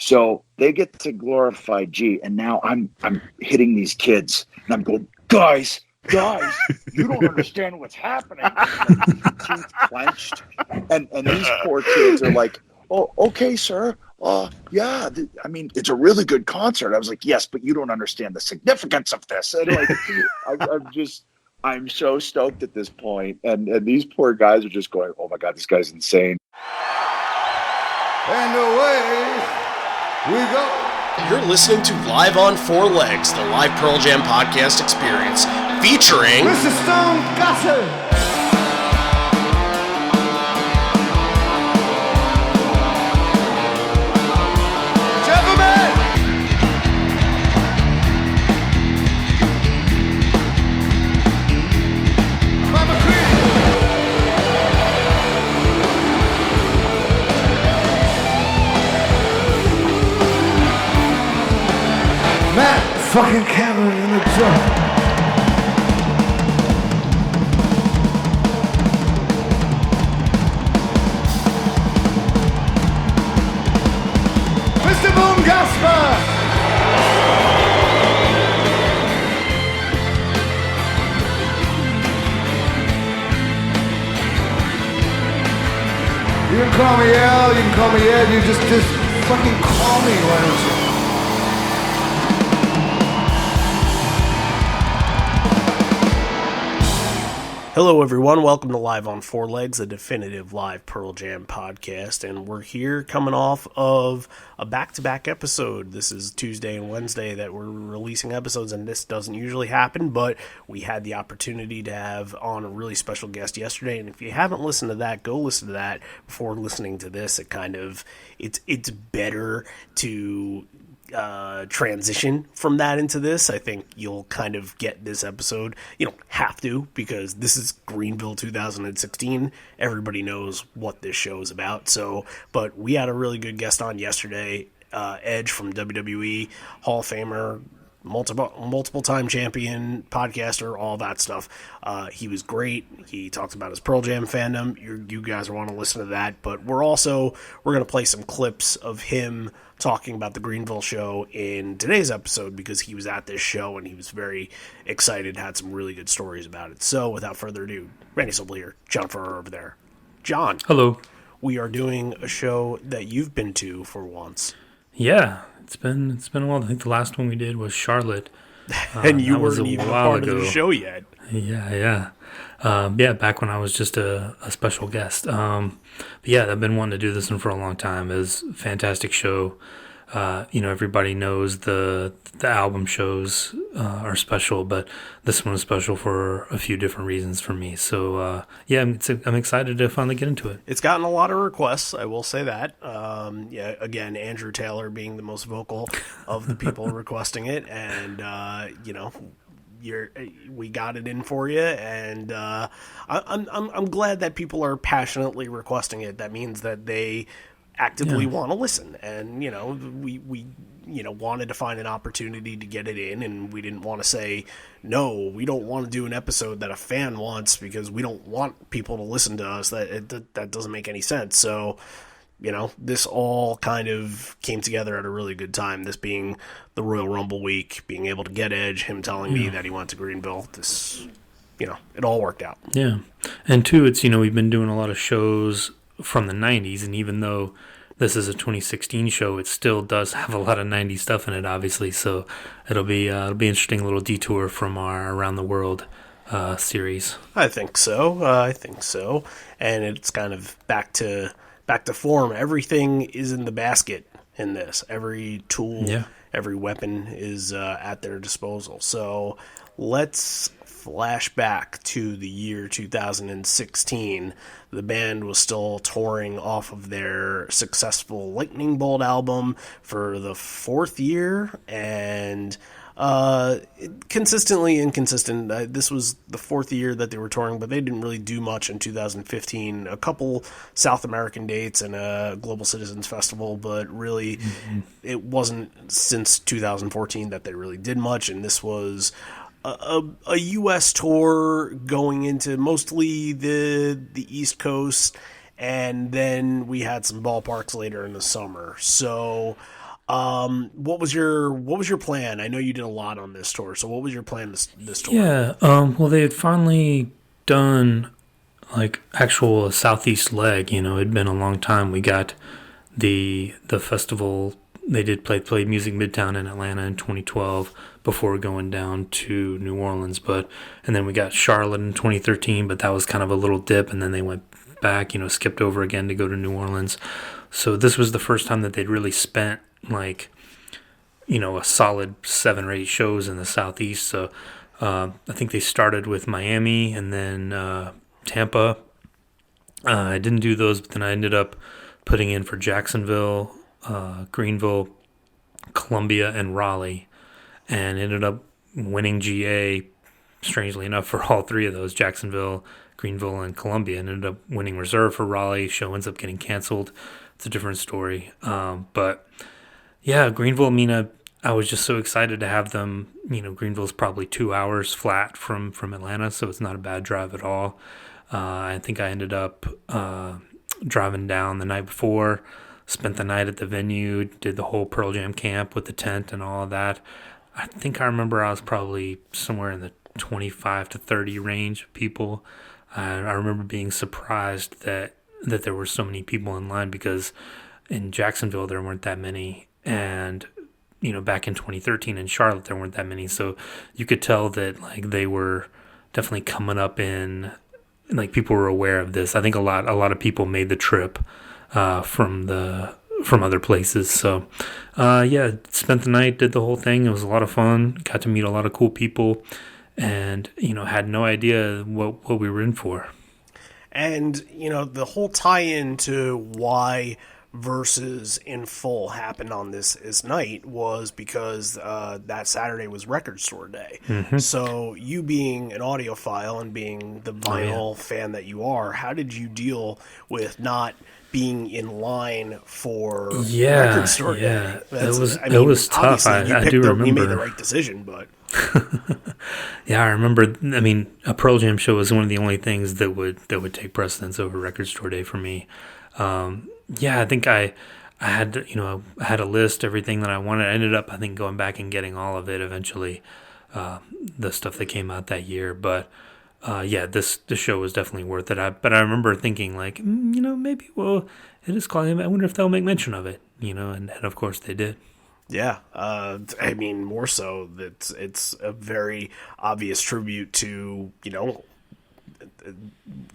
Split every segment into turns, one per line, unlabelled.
So they get to glorify G, and now I'm hitting these kids, and I'm going, guys, you don't understand what's happening. Like, teeth clenched, and these poor kids are like, oh, okay, sir. Yeah, I mean, it's a really good concert. I was like, yes, but you don't understand the significance of this. And like, I'm so stoked at this point, and these poor guys are just going, oh my God, this guy's insane.
And away we go.
You're listening to Live on Four Legs, the live Pearl Jam podcast experience, featuring
Mr. Stone Gossard. Fucking Cameron in the truck. Mr. Boom Gasper. You can call me Al, you can call me Ed, you just fucking call me, why don't you?
Hello, everyone. Welcome to Live on Four Legs, a definitive live Pearl Jam podcast, and we're here coming off of a back-to-back episode. This is Tuesday and Wednesday that we're releasing episodes, and this doesn't usually happen, but we had the opportunity to have on a really special guest yesterday, and if you haven't listened to that, go listen to that before listening to this. It's better to transition from that into this. I think you'll kind of get this episode. You don't have to, because this is Greenville 2016. Everybody knows what this show is about. So, but we had a really good guest on yesterday, Edge from WWE, Hall of Famer, multiple time champion, podcaster, all that stuff. He was great. He talked about his Pearl Jam fandom. You guys want to listen to that, but we're going to play some clips of him talking about the Greenville show in today's episode, because he was at this show and he was very excited, had some really good stories about it. So without further ado, Randy Sobel here, John Ferrer over there. John.
Hello.
We are doing a show that you've been to for once.
Yeah, it's been a while. I think the last one we did was Charlotte.
And you weren't even part of the show yet.
Yeah. Back when I was just a special guest. But yeah, I've been wanting to do this one for a long time. It was a fantastic show. Everybody knows the album shows are special, but this one was special for a few different reasons for me. So I'm excited to finally get into it.
It's gotten a lot of requests, I will say that. Again, Andrew Taylor being the most vocal of the people requesting it, and we got it in for you, and I'm glad that people are passionately requesting it. That means that they actively want to listen, and we wanted to find an opportunity to get it in, and we didn't want to say no, we don't want to do an episode that a fan wants because we don't want people to listen to us. That doesn't make any sense. So this all kind of came together at a really good time, this being the Royal Rumble week, being able to get Edge, him telling me that he went to Greenville. This, it all worked out.
Yeah. And two, it's, we've been doing a lot of shows from the 90s, and even though this is a 2016 show, it still does have a lot of 90s stuff in it, obviously. So it'll be an interesting little detour from our Around the World series.
I think so. And it's kind of back to form. Everything is in the basket in this. Every tool, every weapon is at their disposal. So let's flash back to the year 2016. The band was still touring off of their successful Lightning Bolt album for the fourth year, and consistently inconsistent. This was the fourth year that they were touring, but they didn't really do much in 2015. A couple South American dates and a Global Citizens Festival, but really it wasn't since 2014 that they really did much, and this was a U.S. tour going into mostly the East Coast, and then we had some ballparks later in the summer. So What was your plan? I know you did a lot on this tour, so what was your plan this tour?
Yeah. Well, they had finally done like actual Southeast leg. It'd been a long time. We got the festival. They did play Music Midtown in Atlanta in 2012 before going down to New Orleans, and then we got Charlotte in 2013, but that was kind of a little dip, and then they went back, skipped over again to go to New Orleans. So this was the first time that they'd really spent like, a solid 7 or 8 shows in the Southeast. So I think they started with Miami and then Tampa. I didn't do those, but then I ended up putting in for Jacksonville, Greenville, Columbia, and Raleigh, and ended up winning GA, strangely enough, for all 3 of those, Jacksonville, Greenville, and Columbia, and ended up winning reserve for Raleigh. Show ends up getting canceled. It's a different story. But yeah, Greenville, I was just so excited to have them. Greenville's probably 2 hours flat from Atlanta, so it's not a bad drive at all. I think I ended up driving down the night before, spent the night at the venue, did the whole Pearl Jam camp with the tent and all of that. I think I remember I was probably somewhere in the 25 to 30 range of people. I remember being surprised that there were so many people in line, because in Jacksonville there weren't that many, and back in 2013 in Charlotte there weren't that many. So you could tell that like they were definitely coming up in, like, people were aware of this. I think a lot of people made the trip from other places. So yeah, spent the night, did the whole thing. It was a lot of fun. Got to meet a lot of cool people, and had no idea what we were in for.
And the whole tie-in to why Versus in Full happened on this night was because that Saturday was Record Store Day. Mm-hmm. So you being an audiophile and being the vinyl fan that you are, how did you deal with not being in line for Record Store Day?
It was tough. I do remember.
You made the right decision, but
yeah, I remember. A Pearl Jam show was one of the only things that would take precedence over Record Store Day for me. Yeah, I think I had a list, everything that I wanted. I ended up, I think, going back and getting all of it eventually, the stuff that came out that year. But yeah, this show was definitely worth it. But I remember thinking, like, maybe, well, it is called. I wonder if they'll make mention of it, and of course they did.
Yeah, more so that it's a very obvious tribute to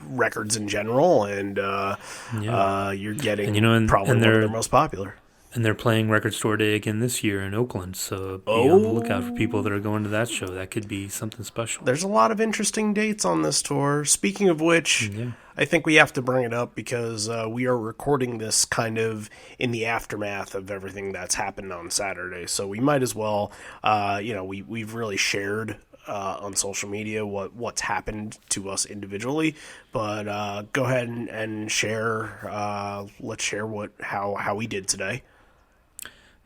records in general, and you're getting probably one of their most popular.
And they're playing Record Store Day again this year in Oakland, so be on the lookout for people that are going to that show. That could be something special.
There's a lot of interesting dates on this tour. Speaking of which, I think we have to bring it up because we are recording this kind of in the aftermath of everything that's happened on Saturday, so we might as well, we've really shared on social media what's happened to us individually, but go ahead and share. Let's share how we did today.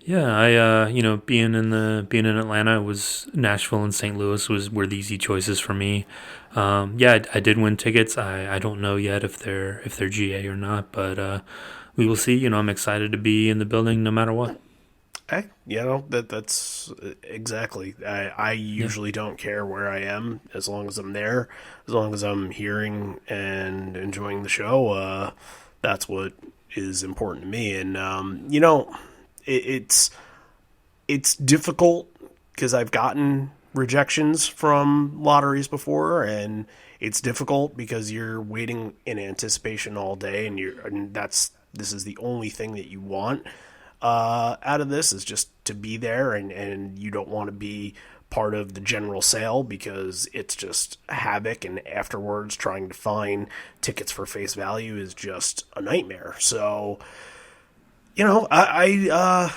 Yeah, I being in Atlanta, Nashville and St. Louis were the easy choices for me. I did win tickets. I don't know yet if they're GA or not, but we will see. I'm excited to be in the building no matter what.
Hey, that's exactly. I usually don't care where I am as long as I'm there, as long as I'm hearing and enjoying the show. That's what is important to me. And it's difficult because I've gotten rejections from lotteries before, and it's difficult because you're waiting in anticipation all day, and this is the only thing that you want out of this, is just to be there, and you don't want to be part of the general sale because it's just havoc, and afterwards trying to find tickets for face value is just a nightmare. So I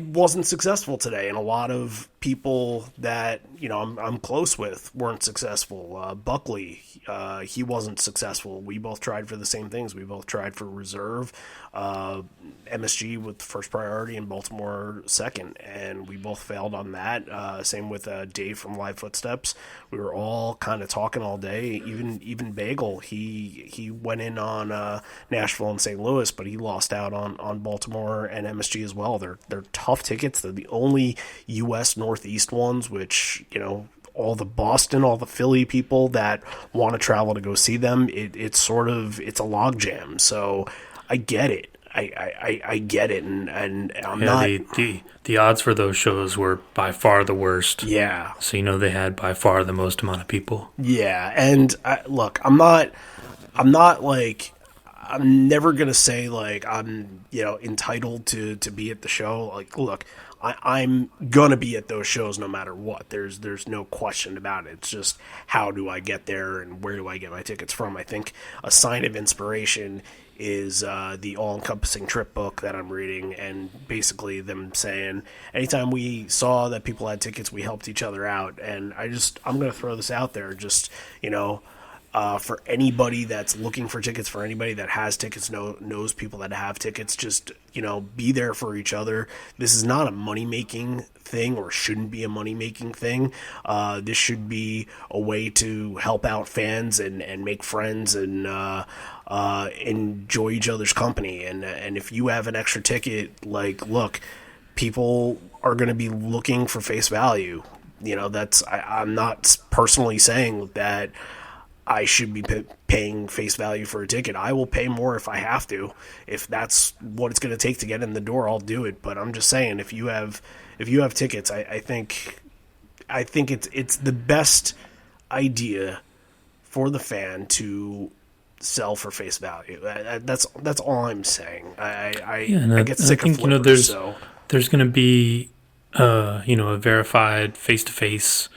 wasn't successful today, and a lot of people that, you know, I'm close with weren't successful. Buckley, he wasn't successful. We both tried for the same things. We both tried for reserve, MSG with first priority and Baltimore second, and we both failed on that. Same with Dave from Live Footsteps. We were all kind of talking all day. Even Bagel, he went in on Nashville and St. Louis, but he lost out on Baltimore and MSG as well. They're tough tickets. They're the only U.S. Northeast ones, which, you know, all the Boston, all the Philly people that want to travel to go see them, it's a logjam. So I get it. I get it, and I'm not.
The odds for those shows were by far the worst.
Yeah.
So you know they had by far the most amount of people.
Yeah, and look, I'm never gonna say like I'm, you know, entitled to be at the show. Like, look, I'm gonna be at those shows no matter what. There's no question about it. It's just how do I get there and where do I get my tickets from? I think a sign of inspiration is the all-encompassing trip book that I'm reading, and basically them saying anytime we saw that people had tickets, we helped each other out. And I'm going to throw this out there, just, you know, for anybody that's looking for tickets, for anybody that has tickets, knows people that have tickets, just, you know, be there for each other. This is not a money-making thing, or shouldn't be a money-making thing. This should be a way to help out fans and make friends and enjoy each other's company. And if you have an extra ticket, like, look, people are going to be looking for face value. You know, I'm not personally saying that I should be paying face value for a ticket. I will pay more if I have to. If that's what it's going to take to get in the door, I'll do it. But I'm just saying, if you have tickets, I think it's the best idea for the fan to sell for face value. That's all I'm saying. I get sick of flippers.
There's going to be a verified face-to-face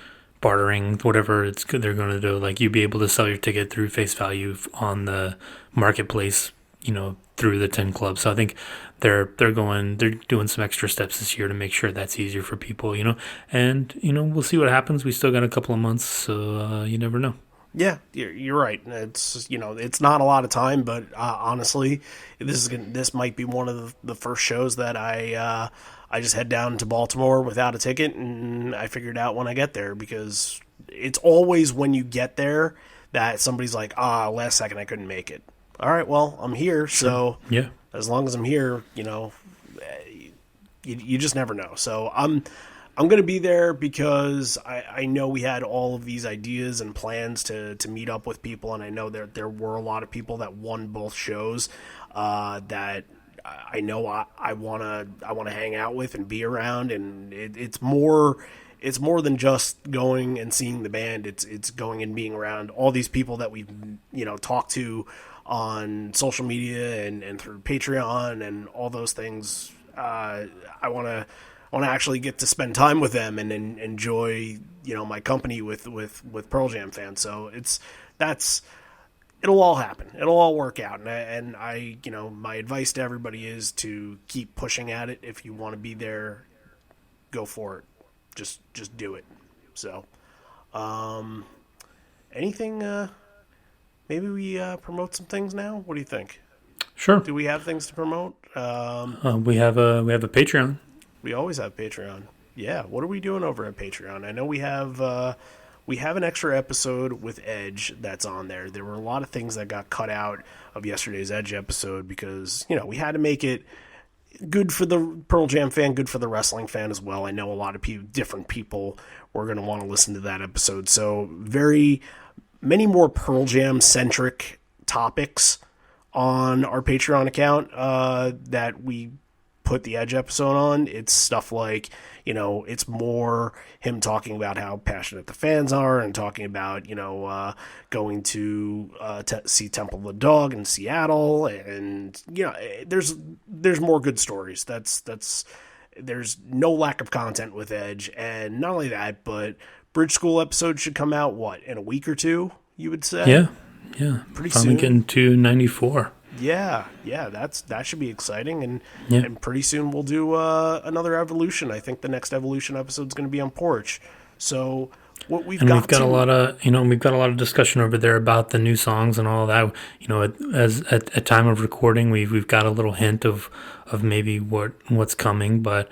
bartering, whatever they're going to do. Like, you'd be able to sell your ticket through face value on the marketplace, you know, through the 10 clubs. So I think they're doing some extra steps this year to make sure that's easier for people, you know. And, you know, we'll see what happens. We still got a couple of months, so you never know.
Yeah, you're right. It's, you know, it's not a lot of time, but honestly, this might be one of the first shows that I just head down to Baltimore without a ticket, and I figure it out when I get there, because it's always when you get there that somebody's like, last second I couldn't make it. All right, well, I'm here, so
yeah.
As long as I'm here, you know, you just never know. So I'm going to be there because I know we had all of these ideas and plans to meet up with people, and I know there were a lot of people that won both shows that I know I want to hang out with and be around, and it's more than just going and seeing the band. It's going and being around all these people that we've, you know, talked to on social media and through Patreon and all those things. I want to actually get to spend time with them and enjoy, you know, my company with Pearl Jam fans. So it'll all happen. It'll all work out. And I, you know, my advice to everybody is to keep pushing at it. If you want to be there, go for it. Just do it. So, anything, maybe we promote some things now? What do you think?
Sure.
Do we have things to promote?
We have a Patreon.
We always have Patreon. Yeah. What are we doing over at Patreon? I know we have an extra episode with Edge that's on there. There were a lot of things that got cut out of yesterday's Edge episode because, you know, we had to make it good for the Pearl Jam fan, good for the wrestling fan as well. I know a lot of different people were going to want to listen to that episode. So very many more Pearl Jam centric topics on our Patreon account that we put the Edge episode on. It's stuff like, you know, it's more him talking about how passionate the fans are and talking about, you know, going to see Temple of the Dog in Seattle, and, you know, there's more good stories. There's no lack of content with Edge, and not only that, but Bridge School episode should come out in a week or two, you would say?
Yeah.
Pretty
Finally
soon.
getting to 94.
Yeah, that should be exciting, and
Yeah.
pretty soon we'll do another evolution. I think the next evolution episode is going to be on Porch. So what we've
And
got
we've got
to
a lot of, we've got a lot of discussion over there about the new songs and all that. At time of recording, we've got a little hint of maybe what's coming, but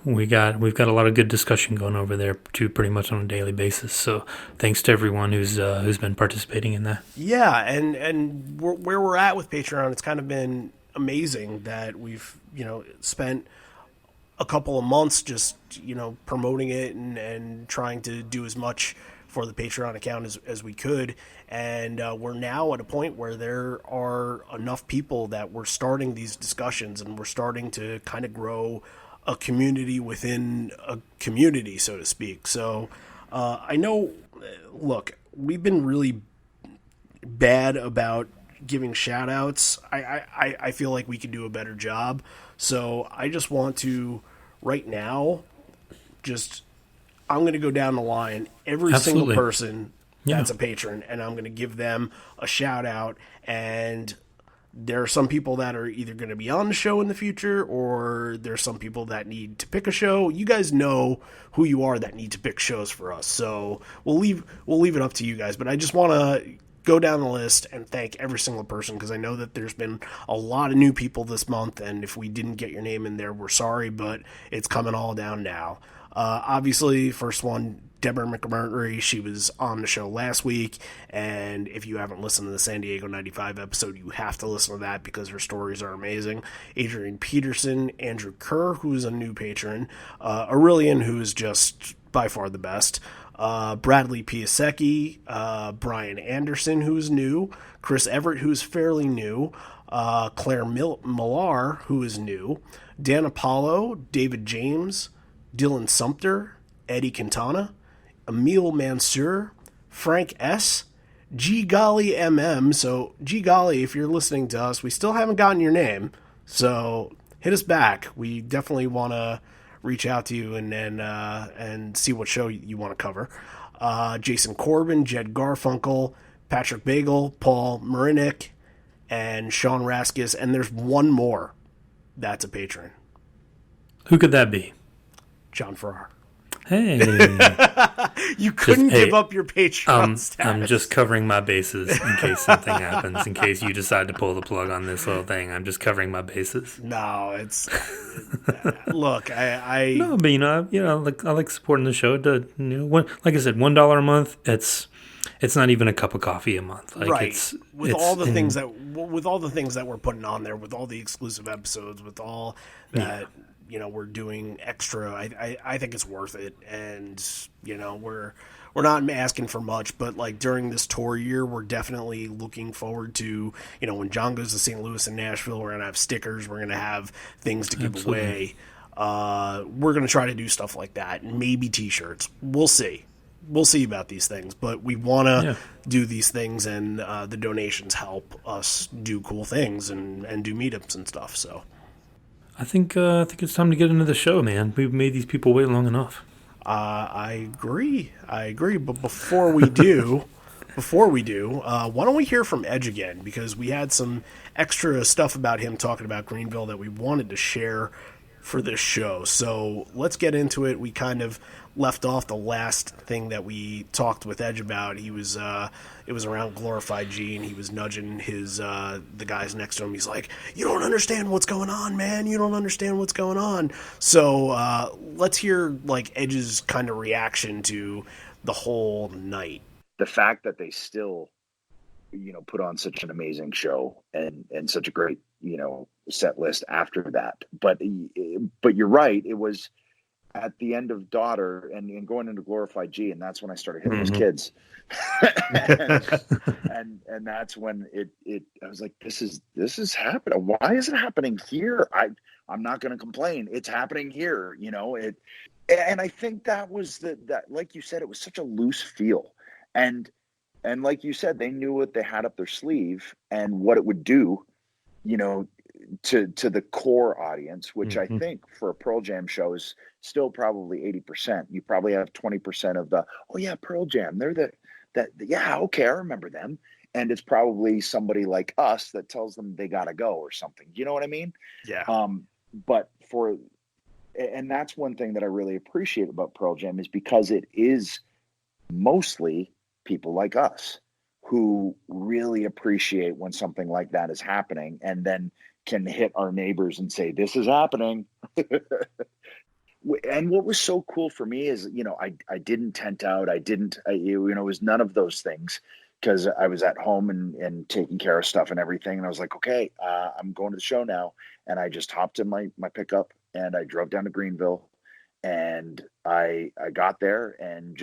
we've got a lot of good discussion going over there too, pretty much on a daily basis. So thanks to everyone who's been participating in that.
yeah, and where we're at with Patreon, it's kind of been amazing that we've spent a couple of months just promoting it and trying to do as much for the Patreon account as we could, and we're now at a point where there are enough people that we're starting these discussions and we're starting to kind of grow a community within a community, so to speak. So I know, look, we've been really bad about giving shout outs. I feel like we could do a better job. So I just want to, right now, I'm going to go down the line. Every
Absolutely.
single person that's
Yeah.
a patron, and I'm going to give them a shout out. And there are some people that are either going to be on the show in the future, or there's some people that need to pick a show. You guys know who you are that need to pick shows for us. So we'll leave it up to you guys. But I just want to go down the list and thank every single person, because I know that there's been a lot of new people this month, and if we didn't get your name in there, we're sorry, but it's coming all down now. Obviously, first one, Deborah McMurray. She was on the show last week, and if you haven't listened to the San Diego 95 episode, you have to listen to that because her stories are amazing. Adrian Peterson, Andrew Kerr, who is a new patron, Aurelian, who is just by far the best, Bradley Piasecki, Brian Anderson, who's new, Chris Everett, who's fairly new, Claire Millar, who is new, Dan Apollo, David James, Dylan Sumter, Eddie Quintana, Emil Mansour, Frank S., G Golly MM. So, G Golly, if you're listening to us, we still haven't gotten your name, so hit us back. We definitely want to reach out to you and see what show you want to cover. Jason Corbin, Jed Garfunkel, Patrick Bagel, Paul Marinick, and Sean Raskus. And there's one more that's a patron.
Who could that be?
John Farrar.
Hey.
You couldn't give up your Patreon status.
I'm just covering my bases in case something happens, in case you decide to pull the plug on this little thing. I'm just covering my bases.
No, it's look, I
No, but I like supporting the show. Like I said, $1 a month. It's not even a cup of coffee a month. Like
right. With all the things that we're putting on there, with all the exclusive episodes, with all that we're doing extra, I think it's worth it. And we're not asking for much, but like during this tour year, we're definitely looking forward to when John goes to St. Louis and Nashville, we're gonna have stickers, we're gonna have things to give away. We're gonna try to do stuff like that, maybe t-shirts. We'll see about these things, but we want to do these things, and the donations help us do cool things and do meetups and stuff. So
I think it's time to get into the show, man. We've made these people wait long enough.
I agree. But before we do, why don't we hear from Edge again? Because we had some extra stuff about him talking about Greenville that we wanted to share for this show. So let's get into it. We kind of left off the last thing that we talked with Edge about. It was around Glorified G, and he was nudging the guys next to him. He's like, "You don't understand what's going on, man. You don't understand what's going on." So let's hear like Edge's kind of reaction to the whole night.
The fact that they still, put on such an amazing show and such a great, set list after that. But you're right. It was at the end of Daughter and going into Glorified G, and that's when I started hitting those kids. and that's when it I was like, this is happening. Why is it happening here? I'm not going to complain. It's happening here. And I think that was that, like you said, it was such a loose feel. And like you said, they knew what they had up their sleeve and what it would do, to the core audience, which I think for a Pearl Jam show is still probably 80%. You probably have 20% of the, oh yeah, Pearl Jam. They're okay, I remember them. and it's probably somebody like us that tells them they got to go or something. You know what I mean?
Yeah.
But and that's one thing that I really appreciate about Pearl Jam, is because it is mostly people like us who really appreciate when something like that is happening, and then can hit our neighbors and say, this is happening. And what was so cool for me is, I didn't tent out. It was none of those things, because I was at home and taking care of stuff and everything. And I was like, okay, I'm going to the show now. And I just hopped in my pickup and I drove down to Greenville, and I got there and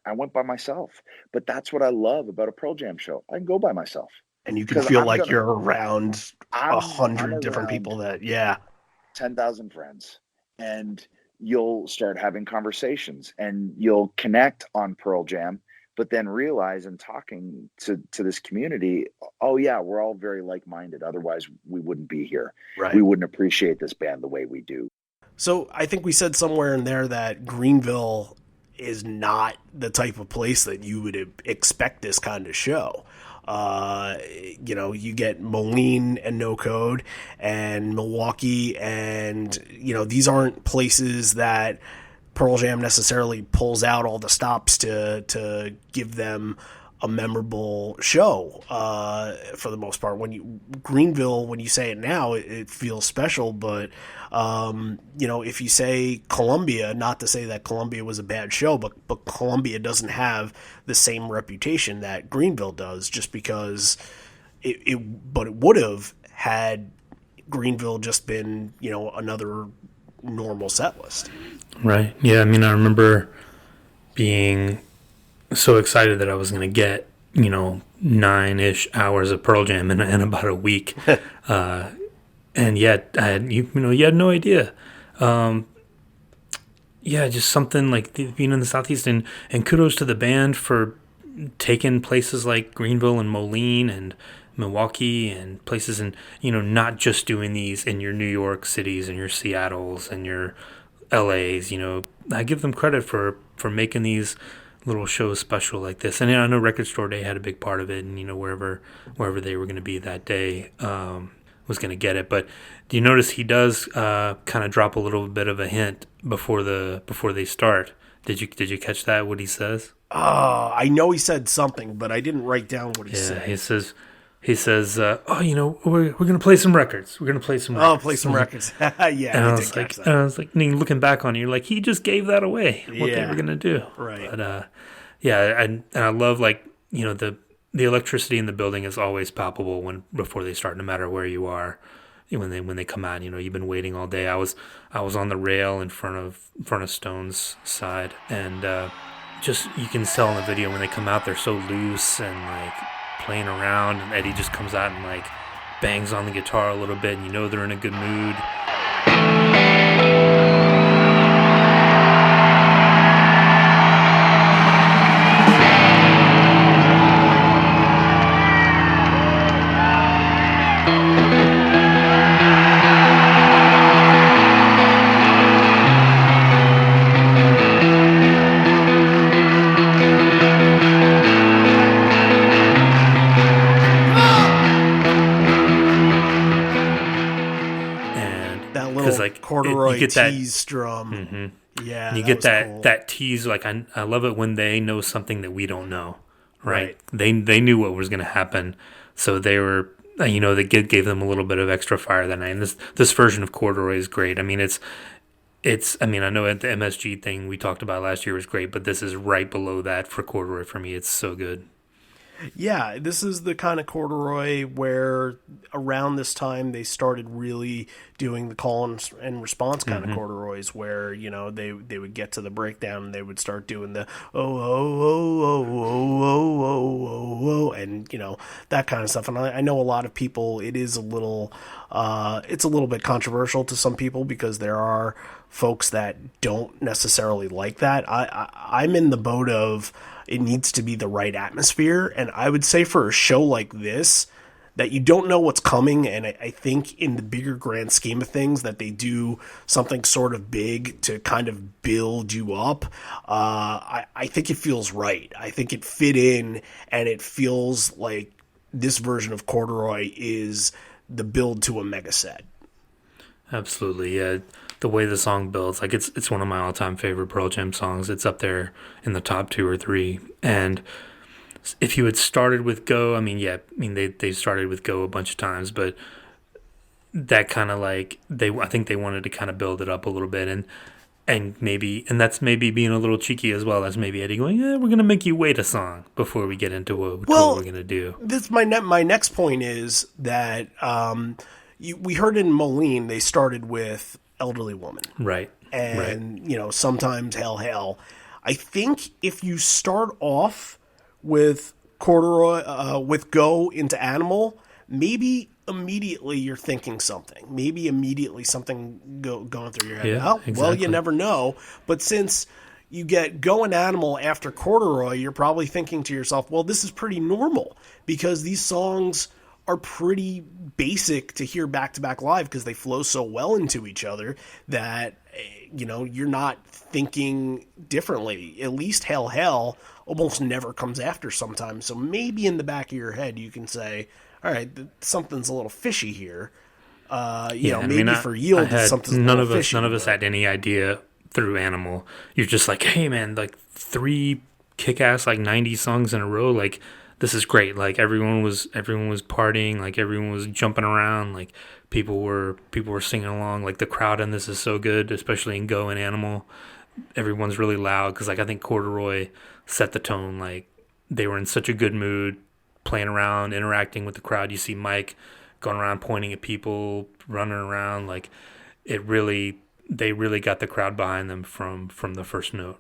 I went by myself. But that's what I love about a Pearl Jam show. I can go by myself.
And you can feel like you're around 100 different
around
people
10,000 friends, and you'll start having conversations and you'll connect on Pearl Jam, but then realize in talking to this community, oh yeah, we're all very like-minded. Otherwise we wouldn't be here.
Right.
We wouldn't appreciate this band the way we do.
So I think we said somewhere in there that Greenville is not the type of place that you would expect this kind of show. You get Moline and No Code and Milwaukee, and these aren't places that Pearl Jam necessarily pulls out all the stops to give them a memorable show. For the most part, Greenville, when you say it now, it feels special, but if you say Columbia, not to say that Columbia was a bad show, but Columbia doesn't have the same reputation that Greenville does, just because but it would have had Greenville just been, another normal set list.
Right. Yeah. I mean, I remember being so excited that I was going to get, 9-ish hours of Pearl Jam in about a week. And yet I had, you had no idea. Just something like being in the Southeast, and kudos to the band for taking places like Greenville and Moline and Milwaukee and places, and not just doing these in your New York cities and your Seattles and your LAs. I give them credit for making these little shows special like this. And I know Record Store Day had a big part of it, and wherever they were going to be that day was going to get it. But do you notice he does kind of drop a little bit of a hint before they start? Did you catch that, what he says?
I know he said something, but I didn't write down what he said.
He says, we're gonna play some records. We're gonna play some records.
Oh, play some records. Yeah,
and I was like, looking back on you, like, he just gave that away, what they were gonna do.
Right.
But and I love, like, the electricity in the building is always palpable before they start, no matter where you are. When they come out, you've been waiting all day. I was on the rail in front of Stone's side, and just, you can tell in the video when they come out, they're so loose and like playing around, and Eddie just comes out and like bangs on the guitar a little bit, and they're in a good mood.
Corduroy tease drum.
Mm-hmm.
Yeah,
and you get that tease. Like, I love it when they know something that we don't know. Right? They knew what was going to happen, so they were, they gave them a little bit of extra fire that night. And this version of Corduroy is great. I mean, it's. I mean, I know the MSG thing we talked about last year was great, but this is right below that for Corduroy for me. It's so good.
Yeah, this is the kind of Corduroy where around this time they started really doing the call and response kind of Corduroys, where they would get to the breakdown and they would start doing the and that kind of stuff. And I know a lot of people, it is a little it's a little bit controversial to some people, because there are folks that don't necessarily like that. I'm in the boat of, it needs to be the right atmosphere. And I would say for a show like this, that you don't know what's coming, and I think in the bigger grand scheme of things that they do something sort of big to kind of build you up. I think it feels right. I think it fit in, and it feels like this version of Corduroy is the build to a mega set.
Absolutely, yeah. The way the song builds, like it's one of my all-time favorite Pearl Jam songs. It's up there in the top 2 or 3. And if you had started with Go, they started with Go a bunch of times, but that kind of like I think they wanted to kind of build it up a little bit, and that's maybe being a little cheeky as well. That's maybe Eddie going, we're gonna make you wait a song before we get into what we're gonna do.
This my next point is that we heard in Moline they started with Elderly Woman,
right?
And sometimes Hail. I think if you start off with Corduroy, with Go into Animal, maybe immediately you're thinking something. Maybe immediately something going through your head.
Yeah, exactly.
Well, you never know. But since you get Go and Animal after Corduroy, you're probably thinking to yourself, well, this is pretty normal because these songs are pretty basic to hear back-to-back live because they flow so well into each other that, you're not thinking differently. At least Hail almost never comes after sometimes. So maybe in the back of your head you can say, all right, something's a little fishy here. Maybe for Yield, something's a little fishy.
None of us had any idea through Animal. You're just like, hey, man, like 3 kick-ass, like 90 songs in a row, like, this is great. Like everyone was partying, like everyone was jumping around, like people were singing along. Like the crowd in this is so good, especially in Go and Animal. Everyone's really loud because like I think Corduroy set the tone. Like they were in such a good mood, playing around, interacting with the crowd. You see Mike going around pointing at people, running around. Like they really got the crowd behind them from the first note.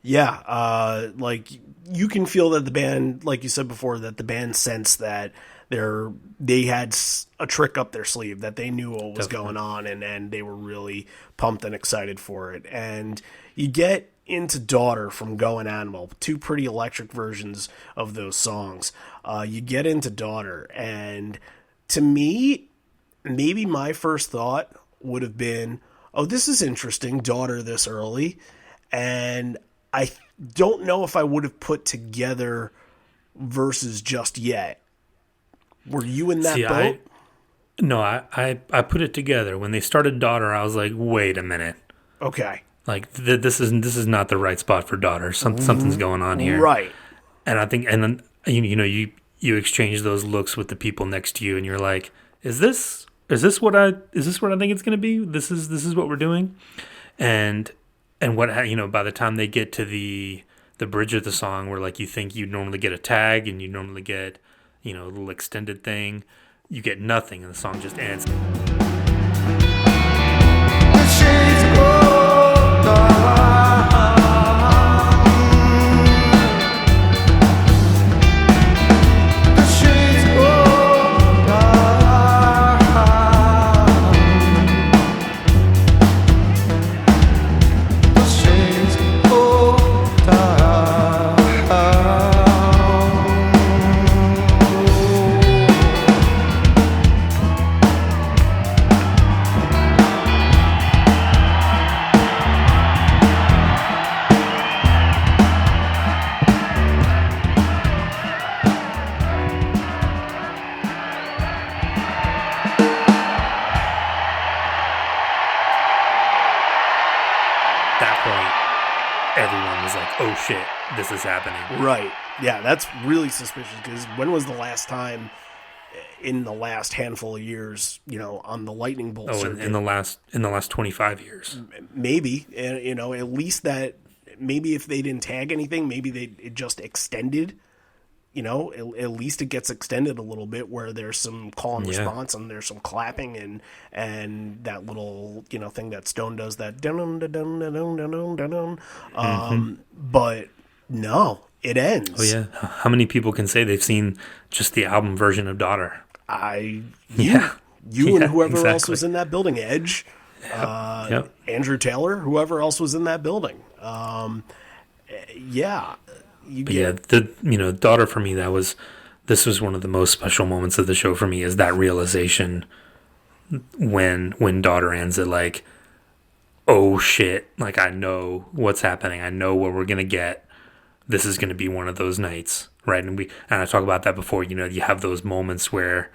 Yeah, like you can feel that the band, like you said before, that the band sensed that they had a trick up their sleeve, that they knew what was going on, and they were really pumped and excited for it. And you get into Daughter from Go and Animal, 2 pretty electric versions of those songs. You get into Daughter, and to me, maybe my first thought would have been, oh, this is interesting, Daughter this early, and I don't know if I would have put together Versus just yet. Were you in that boat?
I put it together. When they started Daughter, I was like, wait a minute.
Okay.
Like, this is not the right spot for Daughter. Something's going on here.
Right.
And I think, and then, you exchange those looks with the people next to you, and you're like, is this what I think it's going to be? This is what we're doing? And what, by the time they get to the bridge of the song where like you think you'd normally get a tag and you normally get, a little extended thing, you get nothing and the song just ends. Everyone was like, oh shit, this is happening.
Right. Yeah, that's really suspicious because when was the last time in the last handful of years, on the Lightning Bolt circuit?
In the last 25 years.
Maybe. And, at least that, maybe if they didn't tag anything, maybe it just extended, at least it gets extended a little bit where there's some call and response and there's some clapping and that little, thing that Stone does, that but no, it ends.
Oh yeah. How many people can say they've seen just the album version of Daughter?
And whoever else was in that building, Edge, Andrew Taylor, whoever else was in that building.
Daughter for me, that was this was one of the most special moments of the show for me, is that realization when daughter ends it, like, oh shit, like, I know what's happening. I know what we're going to get. This is going to be one of those nights, right? And I talk about that before, you have those moments where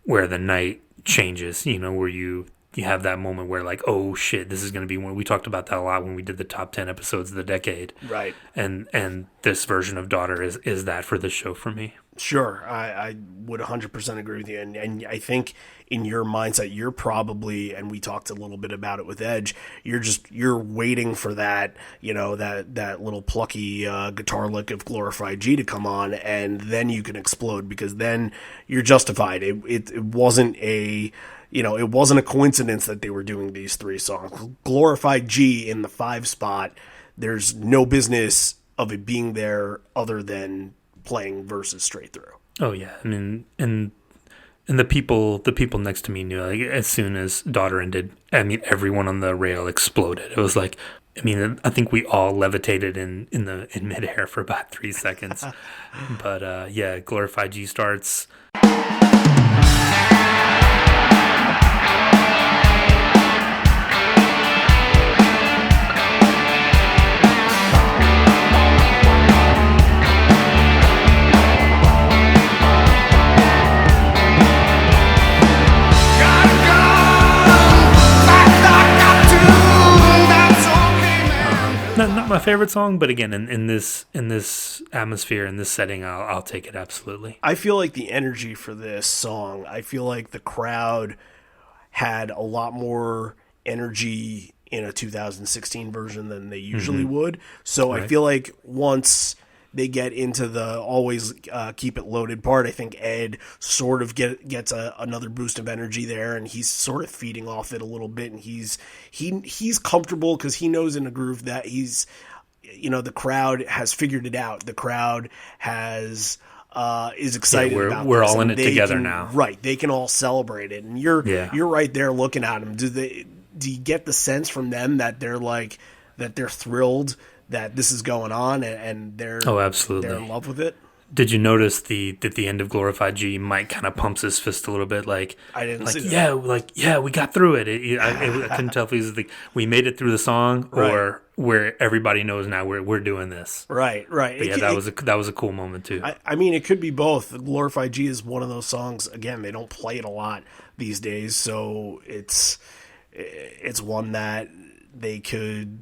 the night changes, where you have that moment where, like, oh shit, this is going to be one. We talked about that a lot when we did the top 10 episodes of the decade.
Right.
And this version of Daughter is that for this show for me.
Sure. I would 100% agree with you. And I think in your mindset, you're probably, and we talked a little bit about it with Edge, you're waiting for that, that little plucky guitar lick of Glorified G to come on, and then you can explode, because then you're justified. It wasn't it wasn't a coincidence that they were doing these 3 songs. Glorified G in the 5 spot, there's no business of it being there other than playing verses straight through. Oh yeah, I mean, and the people next to me knew, like, as soon as Daughter ended, I mean, everyone on the rail exploded. It was like, I mean, I think we all levitated in midair for about 3 seconds. But yeah, Glorified G starts. Not my favorite song, but again, in this atmosphere, in this setting, I'll take it absolutely. I feel like the energy for this song, I feel like the crowd had a lot more energy in a 2016 version than they usually would. So right. I feel like once they get into the always keep it loaded part, I think Ed sort of gets another boost of energy there, and he's sort of feeding off it a little bit, and he's comfortable because he knows in a groove that he's, the crowd has figured it out. The crowd has is excited about
we're
this,
all in it together now.
Right, they can all celebrate it, and you're right there looking at them. Do you get the sense from them that they're thrilled that this is going on, and they're
absolutely,
they're in love with it?
Did you notice at the end of Glorified G, Mike kind of pumps his fist a little bit, like,
I didn't see that.
Yeah, we got through it. I couldn't tell if he was we made it through the song, or where everybody knows now we're doing this.
Right.
But yeah, that was a cool moment too.
I mean, it could be both. Glorified G is one of those songs. Again, they don't play it a lot these days, so it's one that they could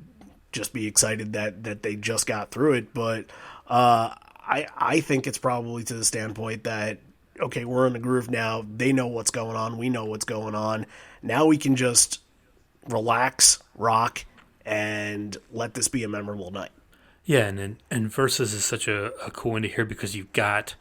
just be excited that they just got through it. But I think it's probably to the standpoint that, okay, we're in the groove now. They know what's going on. We know what's going on. Now we can just relax, rock, and let this be a memorable night.
Yeah, and Versus is such a cool one to hear, because you've got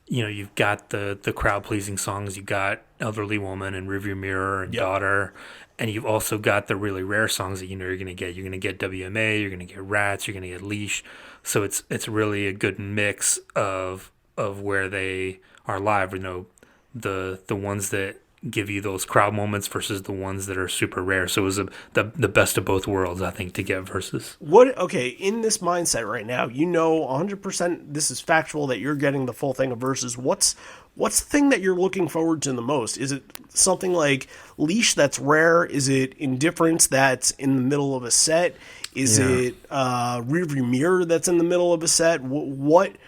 the crowd pleasing songs. You've got Elderly Woman and Rearview Mirror and Daughter. And you've also got the really rare songs that you're going to get. You're going to get WMA, you're going to get Rats, you're going to get Leash. So it's really a good mix of where they are live. The ones that give you those crowd moments versus the ones that are super rare. So it was the best of both worlds, I think, to get Versus.
Okay, in this mindset right now, 100% this is factual that you're getting the full thing of Versus. What's the thing that you're looking forward to the most? Is it something like Leash that's rare? Is it Indifference that's in the middle of a set? Is it Rearview Mirror that's in the middle of a set? What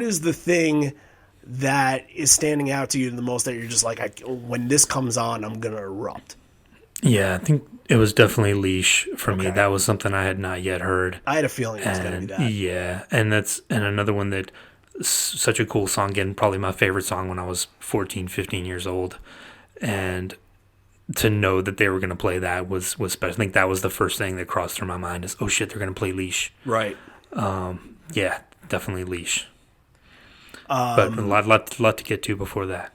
is the thing that is standing out to you the most that you're just like, when this comes on, I'm going to erupt?
Yeah, I think it was definitely Leash for me. That was something I had not yet heard.
I had a feeling it was going to be that.
Yeah, and another one that such a cool song, again, probably my favorite song when I was 14, 15 years old. And to know that they were going to play that was special. I think that was the first thing that crossed through my mind is, oh shit, they're going to play Leash.
Right.
Yeah, definitely Leash. But a lot to get to before that.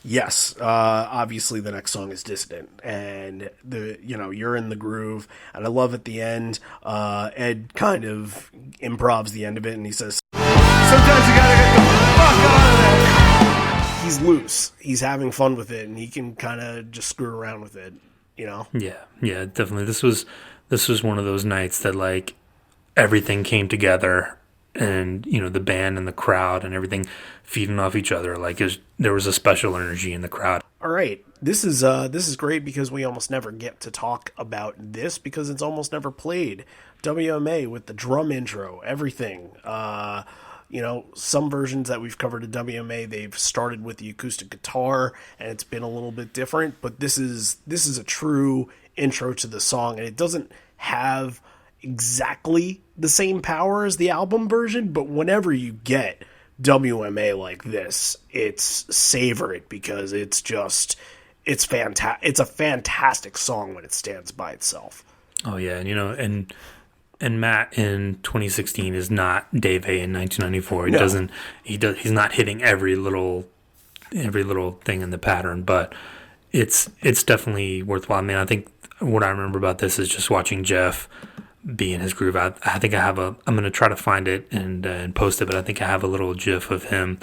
Yes, obviously the next song is Dissident, and you're in the groove, and I love at the end, Ed kind of improvs the end of it, and he says,
sometimes you gotta get the fuck out of there.
He's loose, he's having fun with it, and he can kind of just screw around with it,
Yeah, definitely. This was one of those nights that, like, everything came together and the band and the crowd and everything feeding off each other. Like there was a special energy in the crowd.
All right, this is great because we almost never get to talk about this because it's almost never played. WMA with the drum intro, everything. Some versions that we've covered at WMA, they've started with the acoustic guitar, and it's been a little bit different. But this is a true intro to the song, and it doesn't have exactly the same power as the album version. But whenever you get WMA like this, it's savor it because it's fantastic. It's a fantastic song when it stands by itself.
Oh yeah, and Matt in 2016 is not Dave Hay in 1994. He's not hitting every little thing in the pattern, but it's definitely worthwhile. I mean, I think what I remember about this is just watching Jeff be in his groove. I think I'm going to try to find it and post it, but I think I have a little GIF of him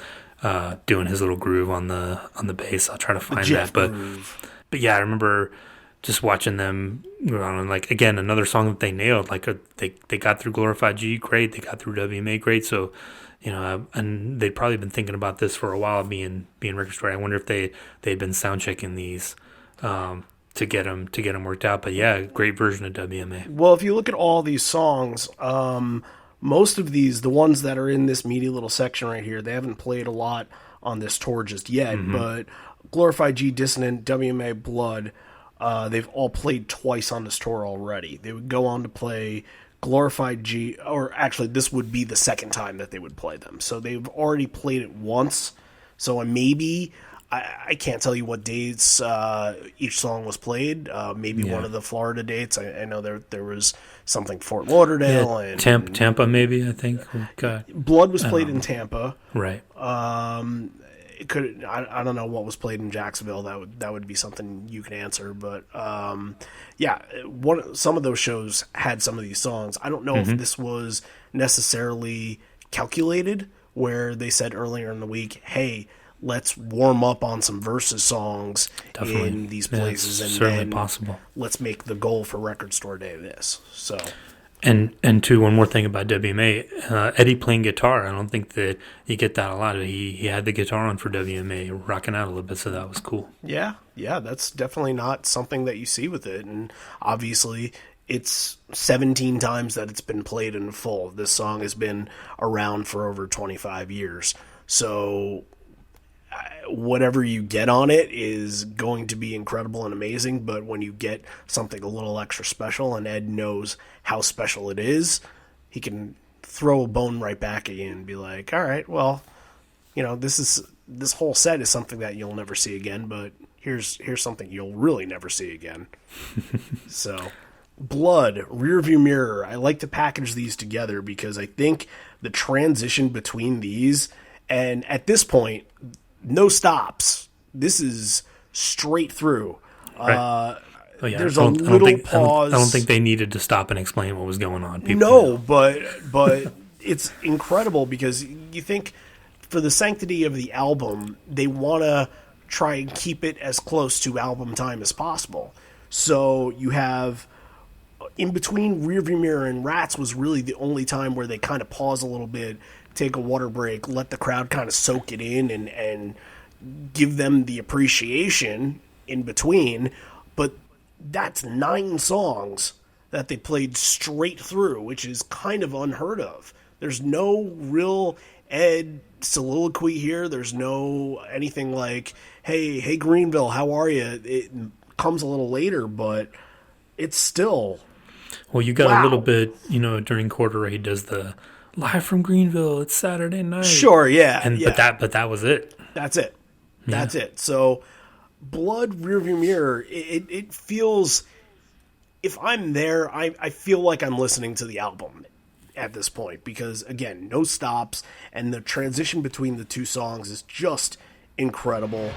doing his little groove on the bass. I'll try to find that. But yeah, I remember just watching them on, like, again, another song that they nailed. Like they got through Glorified G, great. They got through WMA, great. So, and they'd probably been thinking about this for a while, being Record Store. I wonder if they'd been sound checking these to get them worked out. But yeah, great version of WMA.
Well, if you look at all these songs, most of these, the ones that are in this meaty little section right here, they haven't played a lot on this tour just yet. Mm-hmm. But Glorified G, Dissonant, WMA, Blood, they've all played twice on this tour already. They would go on to play Glorified G, or actually this would be the second time that they would play them. So they've already played it once. So maybe, I can't tell you what dates each song was played. Maybe one of the Florida dates. I know there was something Fort Lauderdale and
Tampa maybe, I think.
Blood was played in Tampa.
Right.
It could, I don't know what was played in Jacksonville. That would be something you can answer. But some of those shows had some of these songs. I don't know if this was necessarily calculated, where they said earlier in the week, hey, let's warm up on some Versus songs in these places, and
certainly
then
possible.
Let's make the goal for Record Store Day this. So.
And too, one more thing about WMA, Eddie playing guitar. I don't think that you get that a lot. He had the guitar on for WMA, rocking out a little bit, so that was cool.
Yeah, that's definitely not something that you see with it, and obviously it's 17 times that it's been played in full. This song has been around for over 25 years, so whatever you get on it is going to be incredible and amazing, but when you get something a little extra special, and Ed knows how special it is, he can throw a bone right back at you and be like, all right, well, this whole set is something that you'll never see again, but here's something you'll really never see again. So, Blood, Rearview Mirror. I like to package these together because I think the transition between these, and at this point, no stops. This is straight through.
Right.
There's a little pause.
I don't think they needed to stop and explain what was going on.
But it's incredible because you think for the sanctity of the album, they want to try and keep it as close to album time as possible. So you have, in between Rearview Mirror and Rats was really the only time where they kind of pause a little bit, take a water break, let the crowd kind of soak it in and give them the appreciation in between. But that's 9 songs that they played straight through, which is kind of unheard of. There's no real Ed soliloquy here. There's no anything like, hey Greenville, how are you? It comes a little later, but it's still...
Well, you got a little bit, during Corduroy, he does the live from Greenville, it's Saturday night.
Sure, yeah.
But that was it.
That's it. That's it. So, Blood, Rearview Mirror, it feels, if I'm there, I feel like I'm listening to the album at this point because, again, no stops, and the transition between the two songs is just incredible.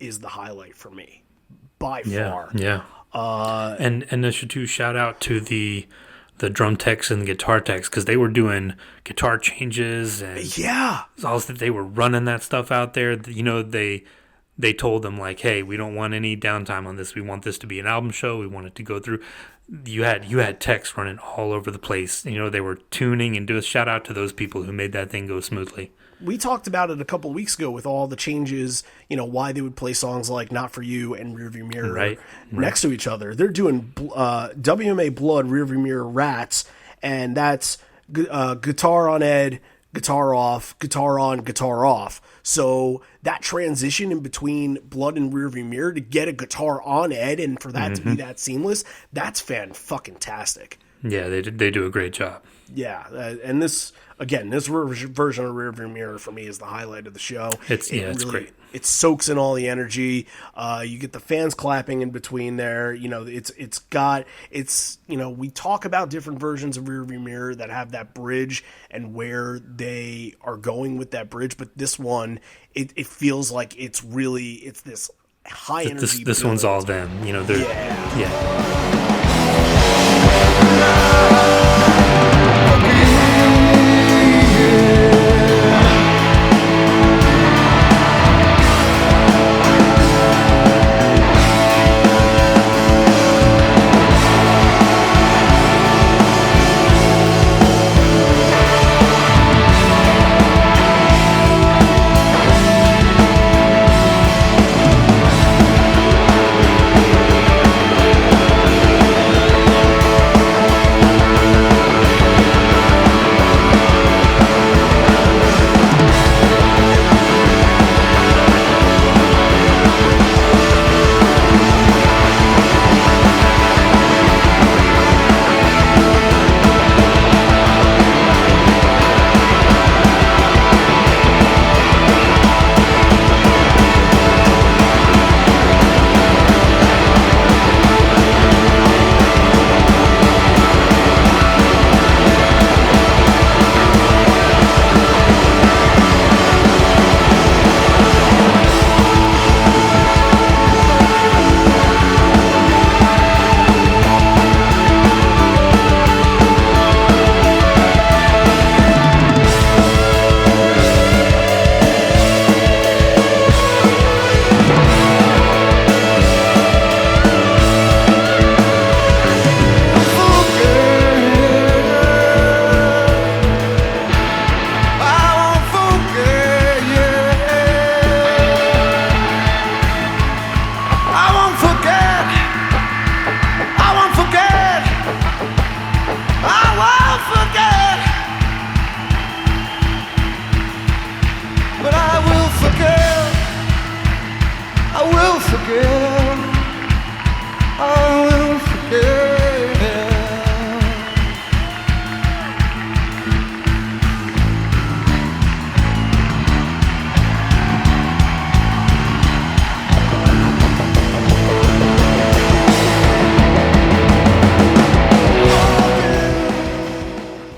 is the highlight for me by
Yeah,
far.
yeah. And I should too shout out to the drum techs and the guitar techs, because they were doing guitar changes and
Yeah.
also they were running that stuff out there. You know, they told them like, hey, we don't want any downtime on this. We want this to be an album show. We want it to go through. You had techs running all over the place. You know, they were tuning, and do a shout out to those people who made that thing go smoothly.
We talked about it a couple of weeks ago with all the changes, you know, why they would play songs like Not For You and Rearview Mirror next to each other. They're doing WMA Blood, Rearview Mirror, Rats, and that's guitar on Ed, guitar off, guitar on, guitar off. So that transition in between Blood and Rearview Mirror to get a guitar on Ed and for that to be that seamless, that's fan-fucking-tastic.
Yeah, they do a great job.
Yeah, and this version of Rearview Mirror for me is the highlight of the show.
It's great.
It soaks in all the energy. You get the fans clapping in between there. You know, we talk about different versions of Rearview Mirror that have that bridge and where they are going with that bridge, but this one, it feels like it's this high energy.
This one's all them. You know, they're yeah.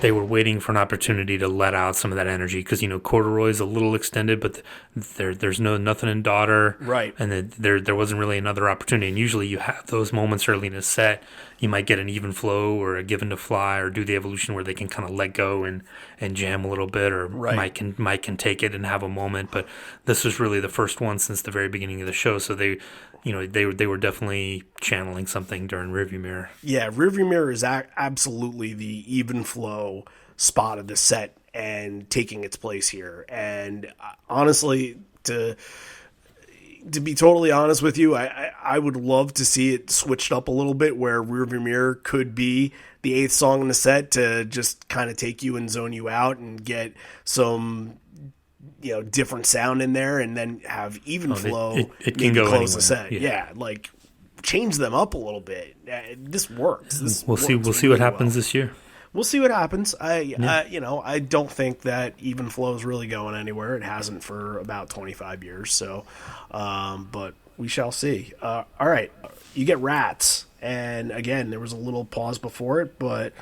They were waiting for an opportunity to let out some of that energy because, you know, Corduroy's a little extended, but there's nothing in Daughter,
right?
And there wasn't really another opportunity. And usually you have those moments early in a set. You might get an even flow or a Given to Fly or Do the Evolution where they can kind of let go and jam a little bit, or Mike can take it and have a moment. But this was really the first one since the very beginning of the show, so they were definitely channeling something during Rearview Mirror.
Yeah, Rearview Mirror is absolutely the even flow spot of the set and taking its place here. And honestly, to be totally honest with you, I would love to see it switched up a little bit where Rearview Mirror could be the eighth song in the set to just kind of take you and zone you out and get some, you know, different sound in there, and then have even flow.
It can go
close the
anywhere.
set. Yeah, like change them up a little bit. This works.
We'll see what happens this year.
We'll see what happens. I don't think that even flow is really going anywhere. It hasn't for about 25 years. So, but we shall see. All right, you get Rats, and again, there was a little pause before it, but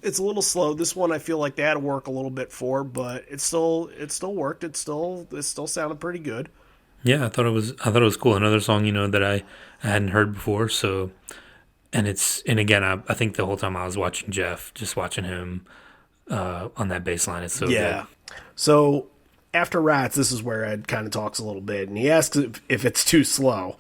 it's a little slow. This one I feel like they had to work a little bit for, but it still worked. It still sounded pretty good.
Yeah, I thought it was cool. Another song, that I hadn't heard before. So, and again, I think the whole time I was watching Jeff, just watching him on that bass line, it's so good.
Yeah. So after Rats, this is where Ed kind of talks a little bit, and he asks if it's too slow.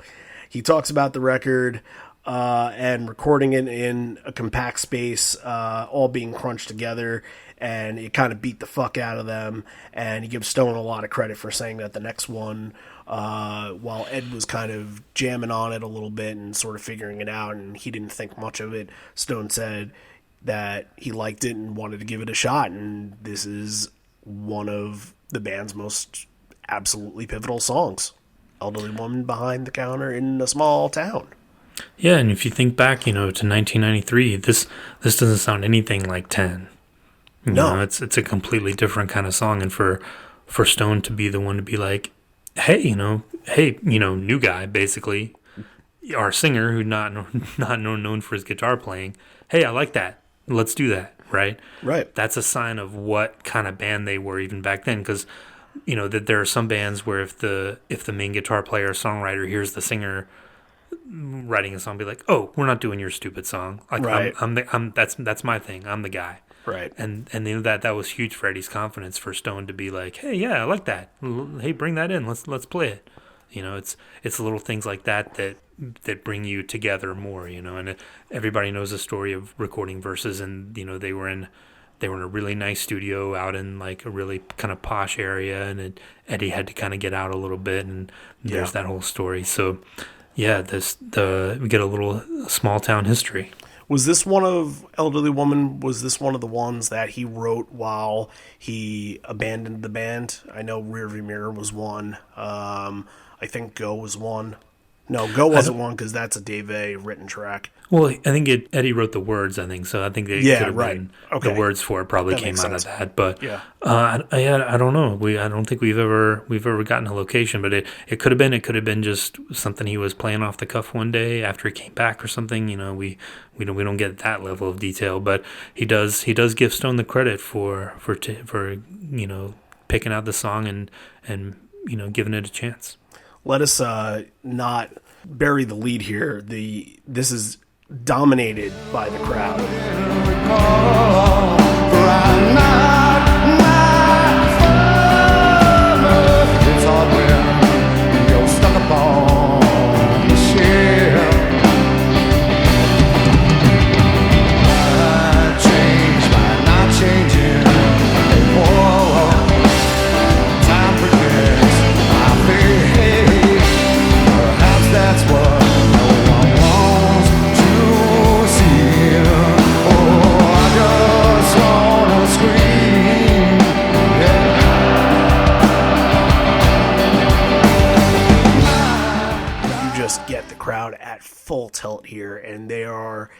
He talks about the record and recording it in a compact space, all being crunched together, and it kind of beat the fuck out of them. And he gives Stone a lot of credit for saying that the next one, while Ed was kind of jamming on it a little bit and sort of figuring it out, and he didn't think much of it, Stone said that he liked it and wanted to give it a shot. And this is one of the band's most absolutely pivotal songs. Elderly woman behind the counter in a small town.
Yeah, and if you think back, to 1993, this doesn't sound anything like 10.
No.
It's a completely different kind of song, and for Stone to be the one to be like, hey, new guy, basically, our singer who not known for his guitar playing, hey, I like that. Let's do that, right?
Right.
That's a sign of what kind of band they were even back then, because that there are some bands where if the main guitar player or songwriter hears the singer writing a song, be like, oh, we're not doing your stupid song. Like,
Right.
that's my thing. I'm the guy.
Right.
And that was huge for Eddie's confidence, for Stone to be like, hey, yeah, I like that. Hey, bring that in. Let's play it. It's little things like that bring you together more. And everybody knows the story of recording Versus, and they were in a really nice studio out in like a really kind of posh area, and Eddie had to kind of get out a little bit, and there's that whole story. So yeah, we get a little small town history.
Was this one of Elderly Woman? Was this one of the ones that he wrote while he abandoned the band? I know Rearview Mirror was one. I think Go was one. No, Go wasn't one because that's a Dave A. written track.
Well, I think Eddie wrote the words. I think so. I think they could have been
Okay.
the words for it probably
That
came
makes
out
sense.
of that. But
Yeah.
I don't know. I don't think we've ever gotten a location. But it could have been just something he was playing off the cuff one day after he came back or something. We don't get that level of detail. But he does give Stone the credit for picking out the song and giving it a chance.
Let us not bury the lead here. This is dominated by the crowd.
It's hard when you're stuck upon the shelf. I change by not changing. Oh, time forgets my fate. Perhaps that's what no one wants to see. Oh, I just wanna scream. Yeah.
You just get the crowd at full tilt here, and they are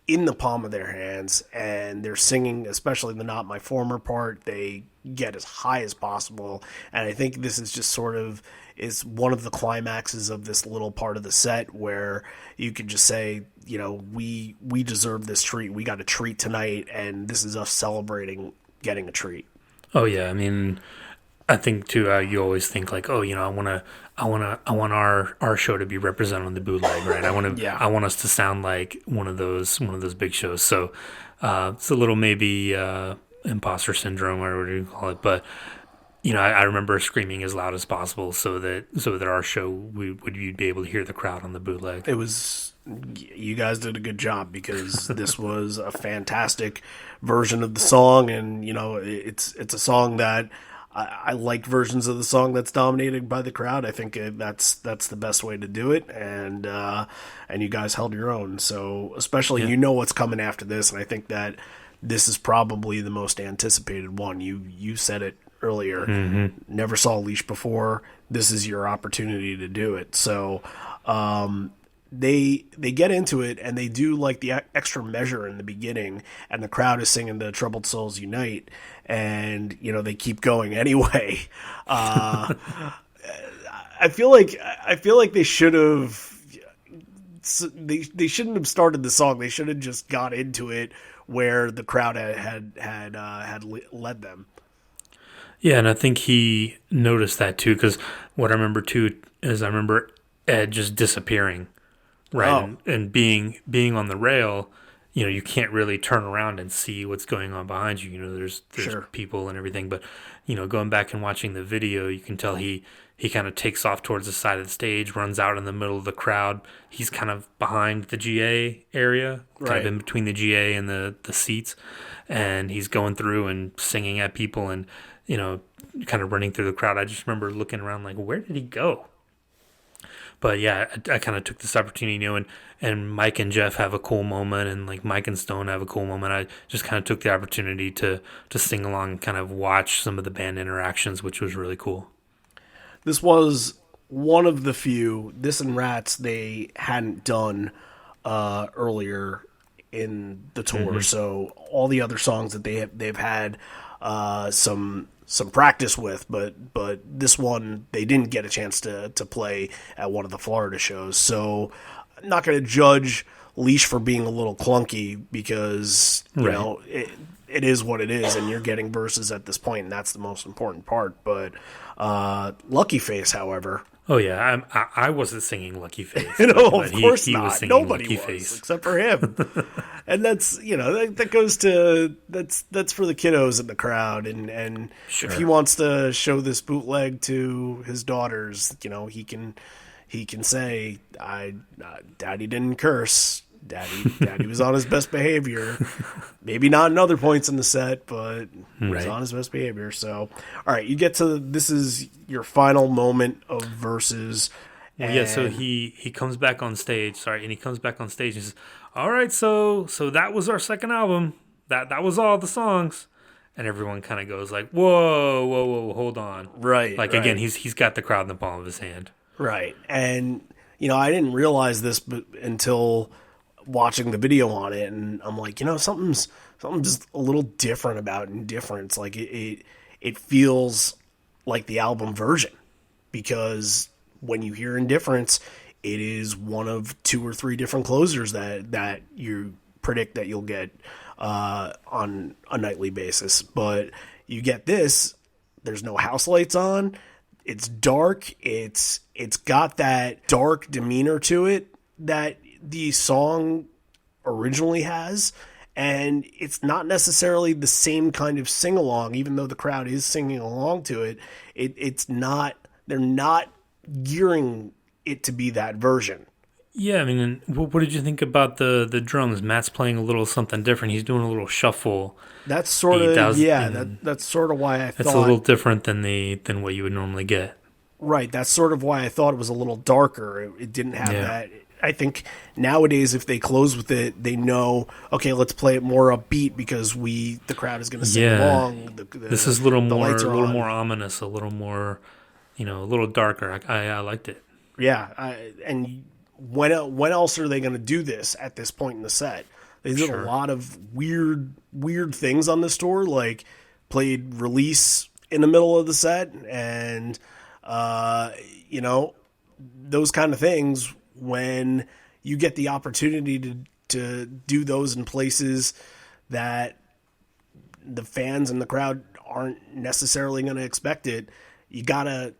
in the palm of their hands, and they're singing, especially the Not My Former part. They get as high as possible, and I think this is just sort of is one of the climaxes of this little part of the set where you could just say, we deserve this treat. We got a treat tonight, and this is us celebrating getting a treat.
Oh yeah, I mean, I think too. You always think like, oh, I want our show to be represented on the bootleg, right? I want us to sound like one of those big shows. So it's a little maybe imposter syndrome or whatever you call it, but I remember screaming as loud as possible so that our show you'd be able to hear the crowd on the bootleg.
It was, you guys did a good job because this was a fantastic version of the song, and it's a song that I like versions of the song that's dominated by the crowd. I think that's the best way to do it, and you guys held your own. So especially what's coming after this, and I think that this is probably the most anticipated one. You said it earlier.
Mm-hmm.
Never saw Leash before. This is your opportunity to do it. So they get into it, and they do like the extra measure in the beginning, and the crowd is singing the Troubled Souls Unite, and they keep going anyway. I feel like they should have. They shouldn't have started the song. They should have just got into it where the crowd had led them.
Yeah, and I think he noticed that too, because what I remember too is I remember Ed just disappearing, right,
Oh.
and being on the rail. You can't really turn around and see what's going on behind you. There's
Sure.
people and everything, but going back and watching the video, you can tell he kind of takes off towards the side of the stage, runs out in the middle of the crowd. He's kind of behind the GA area, kind
Right.
of in between the GA and the seats, and he's going through and singing at people and kind of running through the crowd. I just remember looking around like, where did he go? But yeah, I kind of took this opportunity, and Mike and Jeff have a cool moment, and like Mike and Stone have a cool moment. I just kind of took the opportunity to sing along and kind of watch some of the band interactions, which was really cool.
This was one of the few. This and Rats they hadn't done earlier in the tour, so all the other songs that they've had some practice with, but this one they didn't get a chance to play at one of the Florida shows. So I'm not going to judge Leash for being a little clunky because you know it is what it is, and you're getting verses at this point, and that's the most important part. But Lucky Face, however.
Oh yeah, I wasn't singing Lucky Face.
Of course
he
not.
Was singing
Nobody
Lucky
was,
Face.
except for him. And that's that goes to that's for the kiddos in the crowd, and
Sure.
if he wants to show this bootleg to his daughters, he can say, Daddy didn't curse. Daddy was on his best behavior. Maybe not in other points in the set, but he was on his best behavior. So, all right, you get to this is your final moment of verses.
Well, yeah, so he comes back on stage. Sorry, and he comes back on stage and says, "All right, so that was our second album. That was all the songs." And everyone kind of goes like, "Whoa, hold on."
Right.
Again, he's got the crowd in the palm of his hand.
Right. And I didn't realize this until watching the video on it, and I'm like, something's just a little different about Indifference. Like it feels like the album version, because when you hear Indifference, it is one of 2 or 3 different closers that you predict that you'll get on a nightly basis. But you get this, there's no house lights on, it's dark, it's got that dark demeanor to it that the song originally has, and it's not necessarily the same kind of sing-along, even though the crowd is singing along to it. They're not gearing it to be that version.
Yeah, I mean, and what did you think about the drums? Matt's playing a little something different. He's doing a little shuffle.
That's sort of that's sort of why I thought
it's a little different than what you would normally get.
Right, that's sort of why I thought it was a little darker. It didn't have that. I think nowadays, if they close with it, they know, okay, let's play it more upbeat because the crowd is going to sing along.
This is a little more ominous, a little more, a little darker. I liked it.
Yeah, and when else are they going to do this at this point in the set? They did a lot of weird things on this tour, like played Release in the middle of the set, and those kind of things. When you get the opportunity to do those in places that the fans and the crowd aren't necessarily going to expect it, you gotta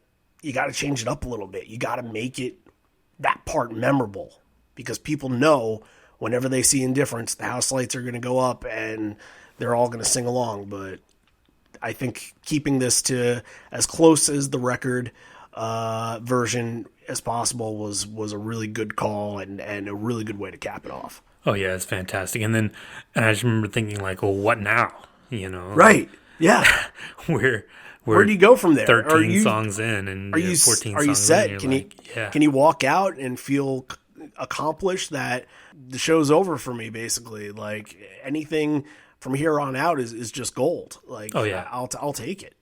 change it up a little bit. You gotta make it that part memorable, because people know whenever they see Indifference, the house lights are going to go up and they're all going to sing along. But I think keeping this to as close as the record version as possible was a really good call and a really good way to cap it off.
Oh yeah, it's fantastic. And I just remember thinking like, well, what now?
Right? Yeah.
Where
do you go from there?
13 songs in, and 14 songs in.
Are you set?
Can
you walk out and feel accomplished that the show's over for me? Basically, like anything from here on out is just gold. Like,
oh yeah,
I'll take it.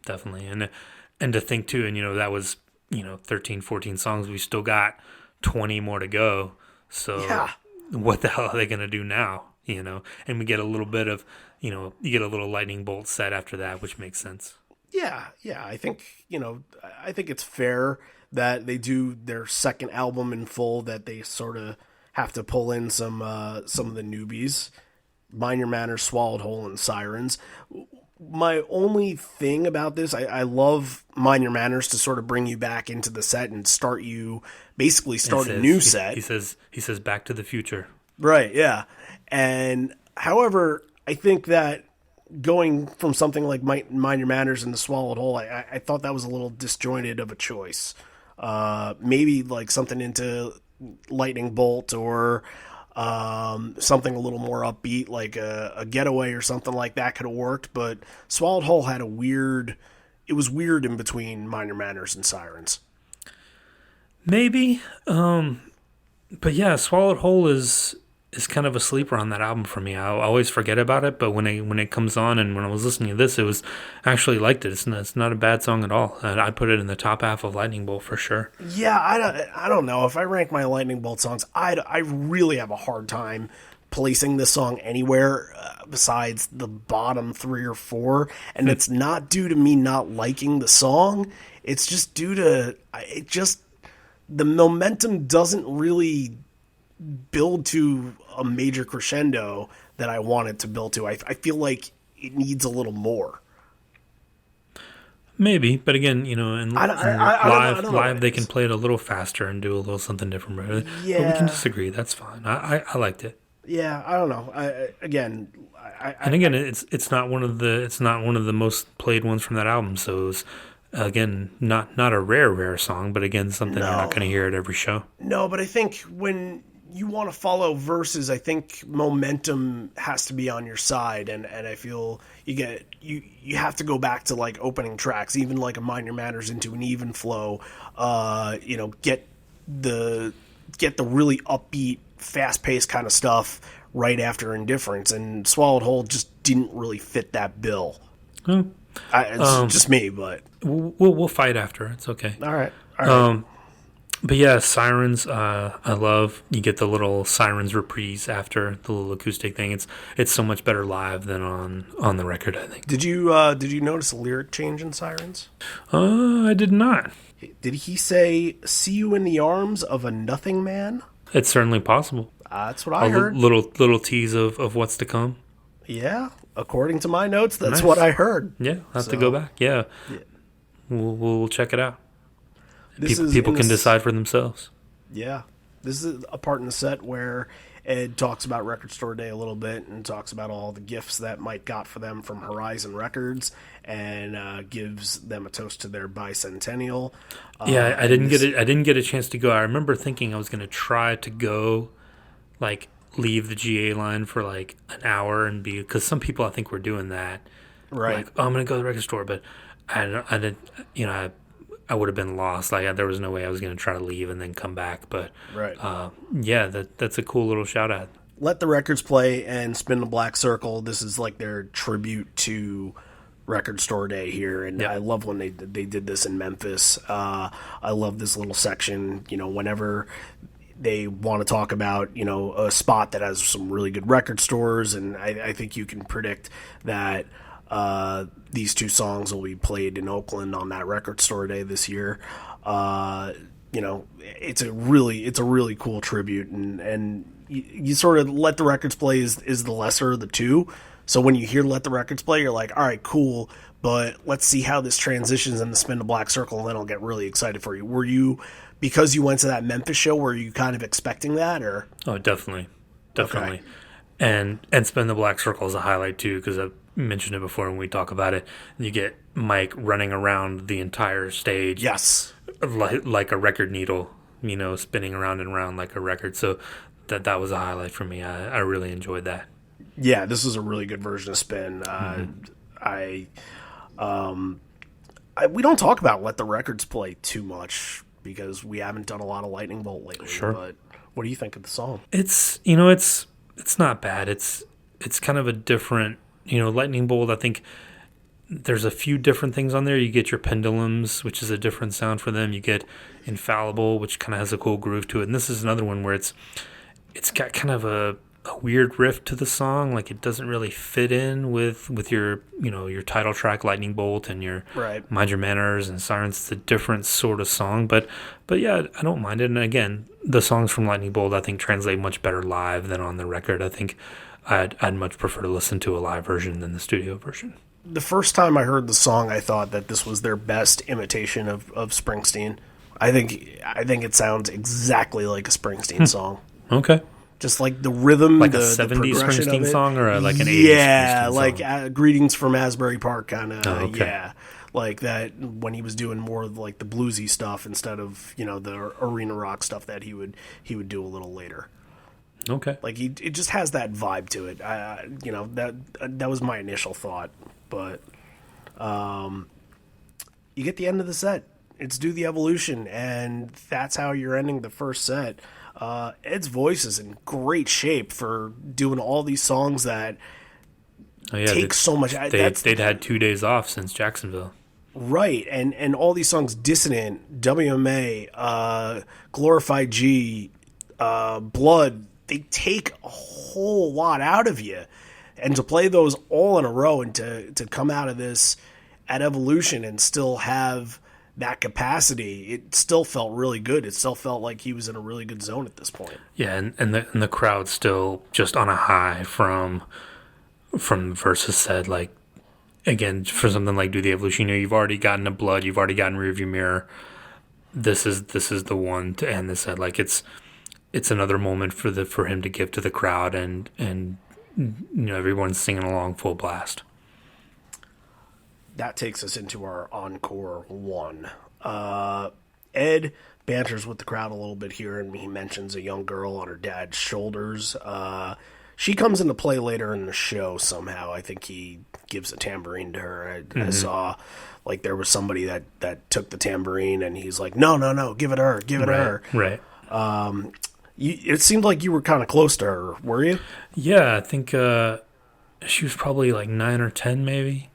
Definitely, and to think too, and that was 13, 14 songs. We still got 20 more to go. So what the hell are they going to do now? And we get a little bit of, you get a little lightning bolt set after that, which makes sense.
Yeah. I think it's fair that they do their second album in full, that they sort of have to pull in some of the newbies. Mind Your Manners, Swallowed Whole, and Sirens. my only thing about this, I love Mind Your Manners to sort of bring you back into the set and start a new set.
He says Back to the Future.
Right, yeah. And however, I think that going from something like Mind Your Manners and The Swallowed Whole, I thought that was a little disjointed of a choice. Maybe like something into Lightning Bolt or something a little more upbeat, like a Getaway or something like that could have worked. But Swallowed Whole had it was weird in between Mind Your Manners and Sirens.
Maybe. But yeah, Swallowed Whole is kind of a sleeper on that album for me. I always forget about it, but when it comes on and when I was listening to this, it was actually liked it. It's not a bad song at all. And I put it in the top half of Lightning Bolt for sure.
Yeah, I don't know. If I rank my Lightning Bolt songs, I really have a hard time placing this song anywhere besides the bottom 3 or 4. And it's not due to me not liking the song. It's just due to the momentum doesn't really build to a major crescendo that I want it to build to. I feel like it needs a little more.
Maybe, but again, in live they can play it a little faster and do a little something different. Right?
Yeah,
but we can disagree. That's fine. I liked it.
Yeah, I don't know.
It's not one of the most played ones from that album. So it's, again, not a rare song, but again, something you're not going to hear at every show.
No, but I think when you want to follow verses, I think momentum has to be on your side, and I feel you have to go back to like opening tracks, even like a Mind Your Manners into an even flow. Get the really upbeat, fast paced kind of stuff right after Indifference, and Swallowed Whole just didn't really fit that bill. It's just me, but
we'll fight after. It's okay.
All right.
But yeah, Sirens, I love. You get the little Sirens reprise after the little acoustic thing. It's so much better live than on the record, I think.
Did you notice a lyric change in Sirens?
I did not.
Did he say, "See you in the arms of a nothing man"?
It's certainly possible.
That's what I heard.
Little tease of what's to come.
Yeah, according to my notes, that's
Nice.
what I heard.
Yeah, I'll have to go back. Yeah. We'll check it out. People can decide for themselves.
Yeah. This is a part in the set where Ed talks about Record Store Day a little bit and talks about all the gifts that Mike got for them from Horizon Records and gives them a toast to their bicentennial.
Yeah, I didn't get a chance to go. I remember thinking I was going to try to go, like, leave the GA line for like an hour and be, because some people I think were doing that.
Right.
Like, I'm going to go to the record store, but I didn't, I would have been lost. Like, there was no way I was going to try to leave and then come back. But
right.
Yeah, that's a cool little shout out.
Let the Records Play and Spin the Black Circle. This is like their tribute to Record Store Day here, and I love when they did this in Memphis. I love this little section. Whenever they want to talk about a spot that has some really good record stores, and I think you can predict that these two songs will be played in Oakland on that Record Store Day this year. It's a really cool tribute, and you sort of Let the Records Play is the lesser of the two. So when you hear Let the Records Play, you're like, all right, cool, but let's see how this transitions into Spin the Black Circle, and then I'll get really excited for you. Were you, because you went to that Memphis show, were you kind of expecting that, or?
Oh, definitely.
Okay.
And Spin the Black Circle is a highlight too, because I've mentioned it before when we talk about it. You get Mike running around the entire stage.
Yes.
Like a record needle, spinning around and around like a record. So that was a highlight for me. I really enjoyed that.
Yeah, this is a really good version of Spin. We don't talk about Let the Records Play too much because we haven't done a lot of Lightning Bolt lately.
Sure.
But what do you think of the song?
It's it's not bad. It's kind of a different, Lightning Bolt. I think there's a few different things on there. You get your Pendulums, which is a different sound for them. You get Infallible, which kind of has a cool groove to it. And this is another one where it's got kind of a weird riff to the song. Like, it doesn't really fit in with your your title track Lightning Bolt and your
right.
Mind Your Manners and Sirens. It's a different sort of song, but yeah, I don't mind it. And again, the songs from Lightning Bolt I think translate much better live than on the record. I think I'd much prefer to listen to a live version than the studio version.
the first time I heard the song, I thought that this was their best imitation of Springsteen. I think it sounds exactly like a Springsteen song.
Okay.
Just like the rhythm,
like
the
a 70s
Springsteen
song or like an 80s
yeah,
Springsteen
like
song?
Greetings from Asbury Park kind of.
okay.
Yeah, like that when he was doing more of like the bluesy stuff instead of the arena rock stuff that he would do a little later.
Okay.
Like it just has that vibe to it. That was my initial thought, but you get the end of the set. It's Do the Evolution, and that's how you're ending the first set. Ed's voice is in great shape for doing all these songs that take so much.
They'd had 2 days off since Jacksonville.
Right, and all these songs, Dissonant, WMA, Glorified G, Blood, they take a whole lot out of you. And to play those all in a row and to come out of this at Evolution and still have that capacity, it still felt really good. It still felt like he was in a really good zone at this point.
Yeah, and the crowd's still just on a high from Versus said, like, again, for something like Do the Evolution, you've already gotten a Blood, you've already gotten Rearview Mirror. This is the one to end this set. Like, it's another moment for him to give to the crowd, and everyone's singing along full blast.
That takes us into our Encore 1. Ed banters with the crowd a little bit here, and he mentions a young girl on her dad's shoulders. She comes into play later in the show somehow. I think he gives a tambourine to her. I saw, like, there was somebody that took the tambourine, and he's like, no, give it to her, give it to her.
Right.
It seemed like you were kind of close to her, were you?
Yeah, I think she was probably like 9 or 10 maybe.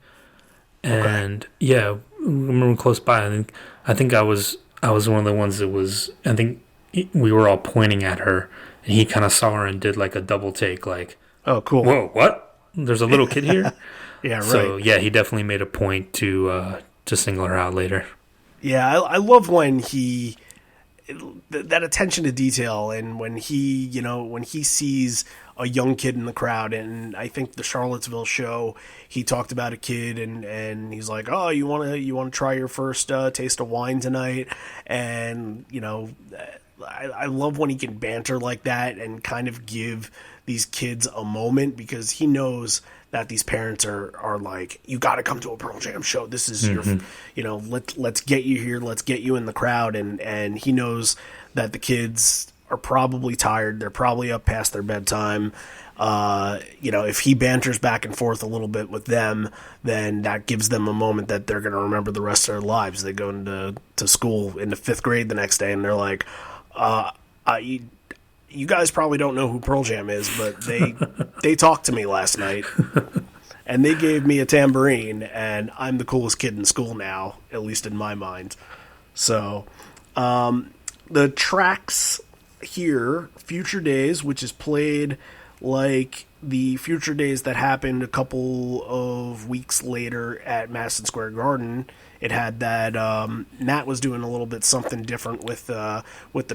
And yeah, we were close by. I think I was one of the ones that was. I think we were all pointing at her, and he kind of saw her and did like a double take, like,
"Oh, cool!
Whoa, what? There's a little kid here."
Yeah, right.
So yeah, he definitely made a point to single her out later.
Yeah, I love when that attention to detail, and when he sees a young kid in the crowd. And I think the Charlottesville show, he talked about a kid, and he's like, "Oh, you want to try your first taste of wine tonight?" And I love when he can banter like that and kind of give these kids a moment, because he knows that these parents are like, you got to come to a Pearl Jam show. This is your, let's get you here. Let's get you in the crowd. And he knows that the kids are probably tired. They're probably up past their bedtime. If he banters back and forth a little bit with them, then that gives them a moment that they're going to remember the rest of their lives. They go into school into 5th grade the next day, and they're like, you guys probably don't know who Pearl Jam is, but they talked to me last night, and they gave me a tambourine, and I'm the coolest kid in school now, at least in my mind. So the tracks here, Future Days, which is played like the Future Days that happened a couple of weeks later at Madison Square Garden. It had that Matt was doing a little bit something different with the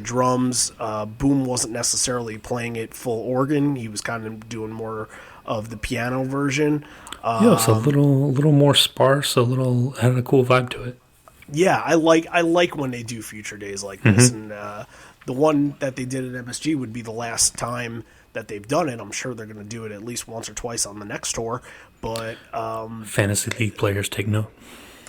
drums. Boom wasn't necessarily playing it full organ. He was kind of doing more of the piano version.
It's a little more sparse. Had a cool vibe to it.
Yeah, I like when they do Future Days like this, and the one that they did at MSG would be the last time that they've done it. I'm sure they're going to do it at least once or twice on the next tour. But
Fantasy League players take note.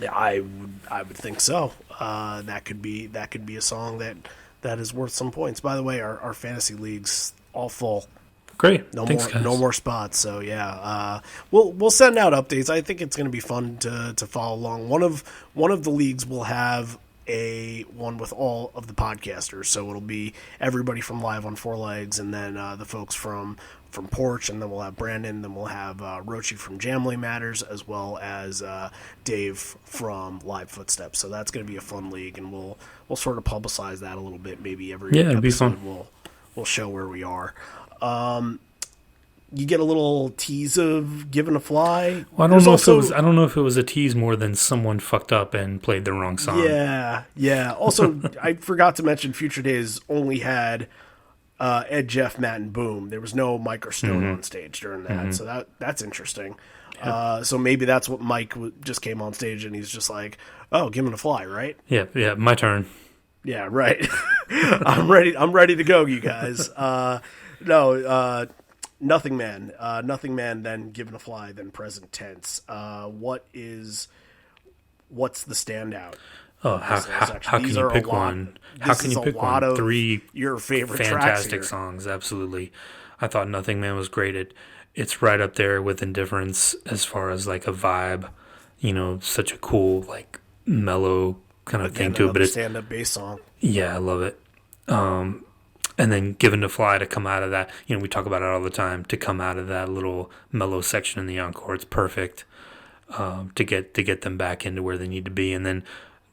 Yeah, I would think so. That could be a song that is worth some points. By the way, our fantasy leagues all full.
Great.
Thanks, guys. No more spots. So yeah, we'll send out updates. I think it's going to be fun to follow along. One of the leagues will have one with all of the podcasters. So it'll be everybody from Live on Four Legs, and then the folks from Porch, and then we'll have Brandon, then we'll have Rochi from Jamley Matters, as well as Dave from Live Footsteps. So that's going to be a fun league, and we'll sort of publicize that a little bit. Maybe every episode
it'd be fun.
We'll show where we are. You get a little tease of Given a Fly.
Well, I don't know if it was a tease more than someone fucked up and played the wrong song.
Yeah. Also, I forgot to mention Future Days only had Ed, Jeff, Matt, and Boom. There was no Mike or Stone on stage during that, so that's interesting. So maybe that's what Mike just came on stage and he's just like, "Oh, give him a fly, right?"
Yeah, my turn.
Yeah, right. I'm ready to go, you guys. Nothing Man. Nothing Man, then Given a Fly, then Present Tense. What's the standout?
Oh, how can you pick one? How can you pick one? Three
your favorite
fantastic songs, absolutely. I thought Nothing Man was great. It's right up there with Indifference as far as like a vibe. You know, such a cool, like, mellow kind of thing to it. But it's
stand-up bass song.
Yeah, I love it. And then Given to Fly, to come out of that, you know, we talk about it all the time, to come out of that little mellow section in the encore, it's perfect to get them back into where they need to be. And then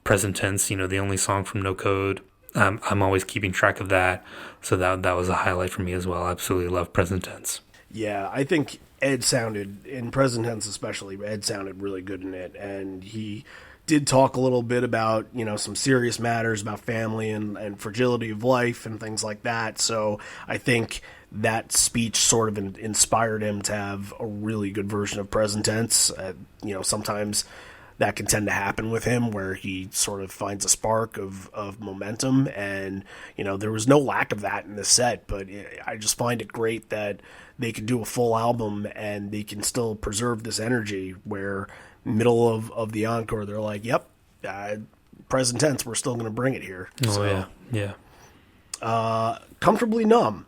Present Tense, you know, the only song from No Code, I'm always keeping track of that, so that was a highlight for me as well. I absolutely love Present Tense.
Yeah, I think Ed sounded, in Present Tense especially, Ed sounded really good in it, and he did talk a little bit about, you know, some serious matters about family and fragility of life and things like that. So I think that speech sort of inspired him to have a really good version of Present Tense. You know, sometimes that can tend to happen with him where he sort of finds a spark of momentum, and, you know, there was no lack of that in this set, but I just find it great that they can do a full album and they can still preserve this energy where middle of the encore, they're like, yep, Present Tense, we're still going to bring it here.
Yeah.
Comfortably Numb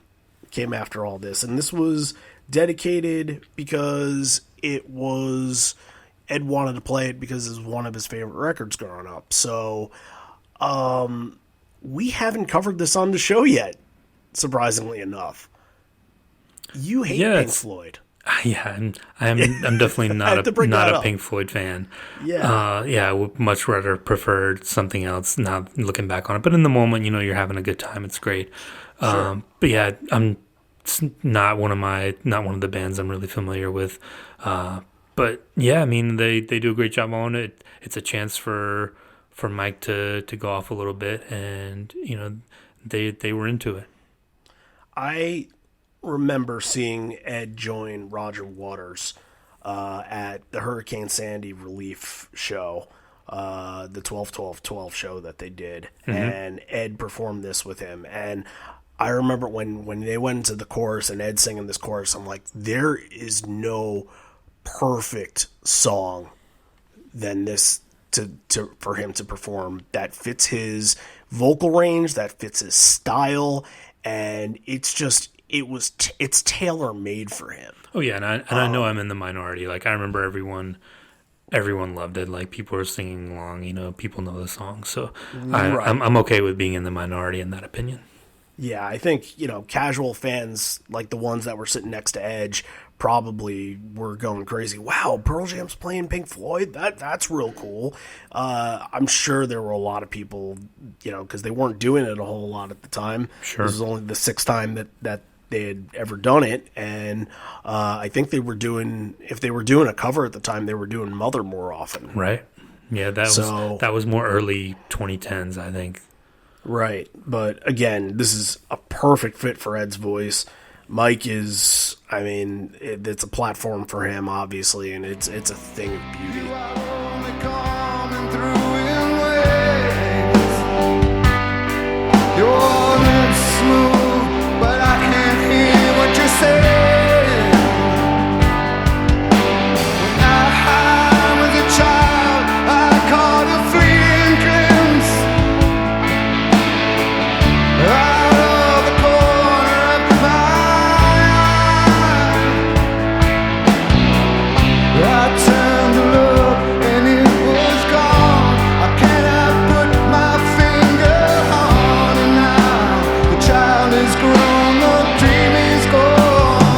came after all this, and this was dedicated because it was, Ed wanted to play it because it was one of his favorite records growing up. So we haven't covered this on the show yet, surprisingly enough. You hate Pink Floyd.
Yeah, I'm definitely not a Pink Floyd fan.
Yeah.
I would much rather prefer something else now looking back on it. But in the moment, you know, you're having a good time. It's great.
Sure.
But yeah, it's not one of the bands I'm really familiar with. But yeah, I mean, they do a great job on it. It's a chance for Mike to go off a little bit, and, you know, they were into it. I
remember seeing Ed join Roger Waters at the Hurricane Sandy relief show, the 12-12-12 show that they did, and Ed performed this with him. And I remember when they went into the chorus and Ed singing this chorus, I'm like, there is no perfect song than this for him to perform that fits his vocal range, that fits his style, and it's tailor-made for him.
Oh yeah, and I know I'm in the minority. Like, I remember everyone loved it. Like, people were singing along. You know, people know the song, so right. I'm okay with being in the minority in that opinion.
Yeah, I think, you know, casual fans like the ones that were sitting next to Edge probably were going crazy. Wow, Pearl Jam's playing Pink Floyd? That's real cool. I'm sure there were a lot of people, you know, because they weren't doing it a whole lot at the time.
Sure.
This was only the sixth time that they had ever done it, and I think if they were doing a cover at the time, they were doing Mother more often.
Right. Yeah, that was more early 2010s, I think.
Right, but again, this is a perfect fit for Ed's voice. Mike is, I mean, it's a platform for him, obviously, and it's a thing of beauty.
Your lips smooth, but I can't hear what you're saying. When I was a child, I caught a fleeting glimpse out of the corner of my eye. I turned to look and it was gone. I cannot put my finger on it now. The child is grown, the dream is gone.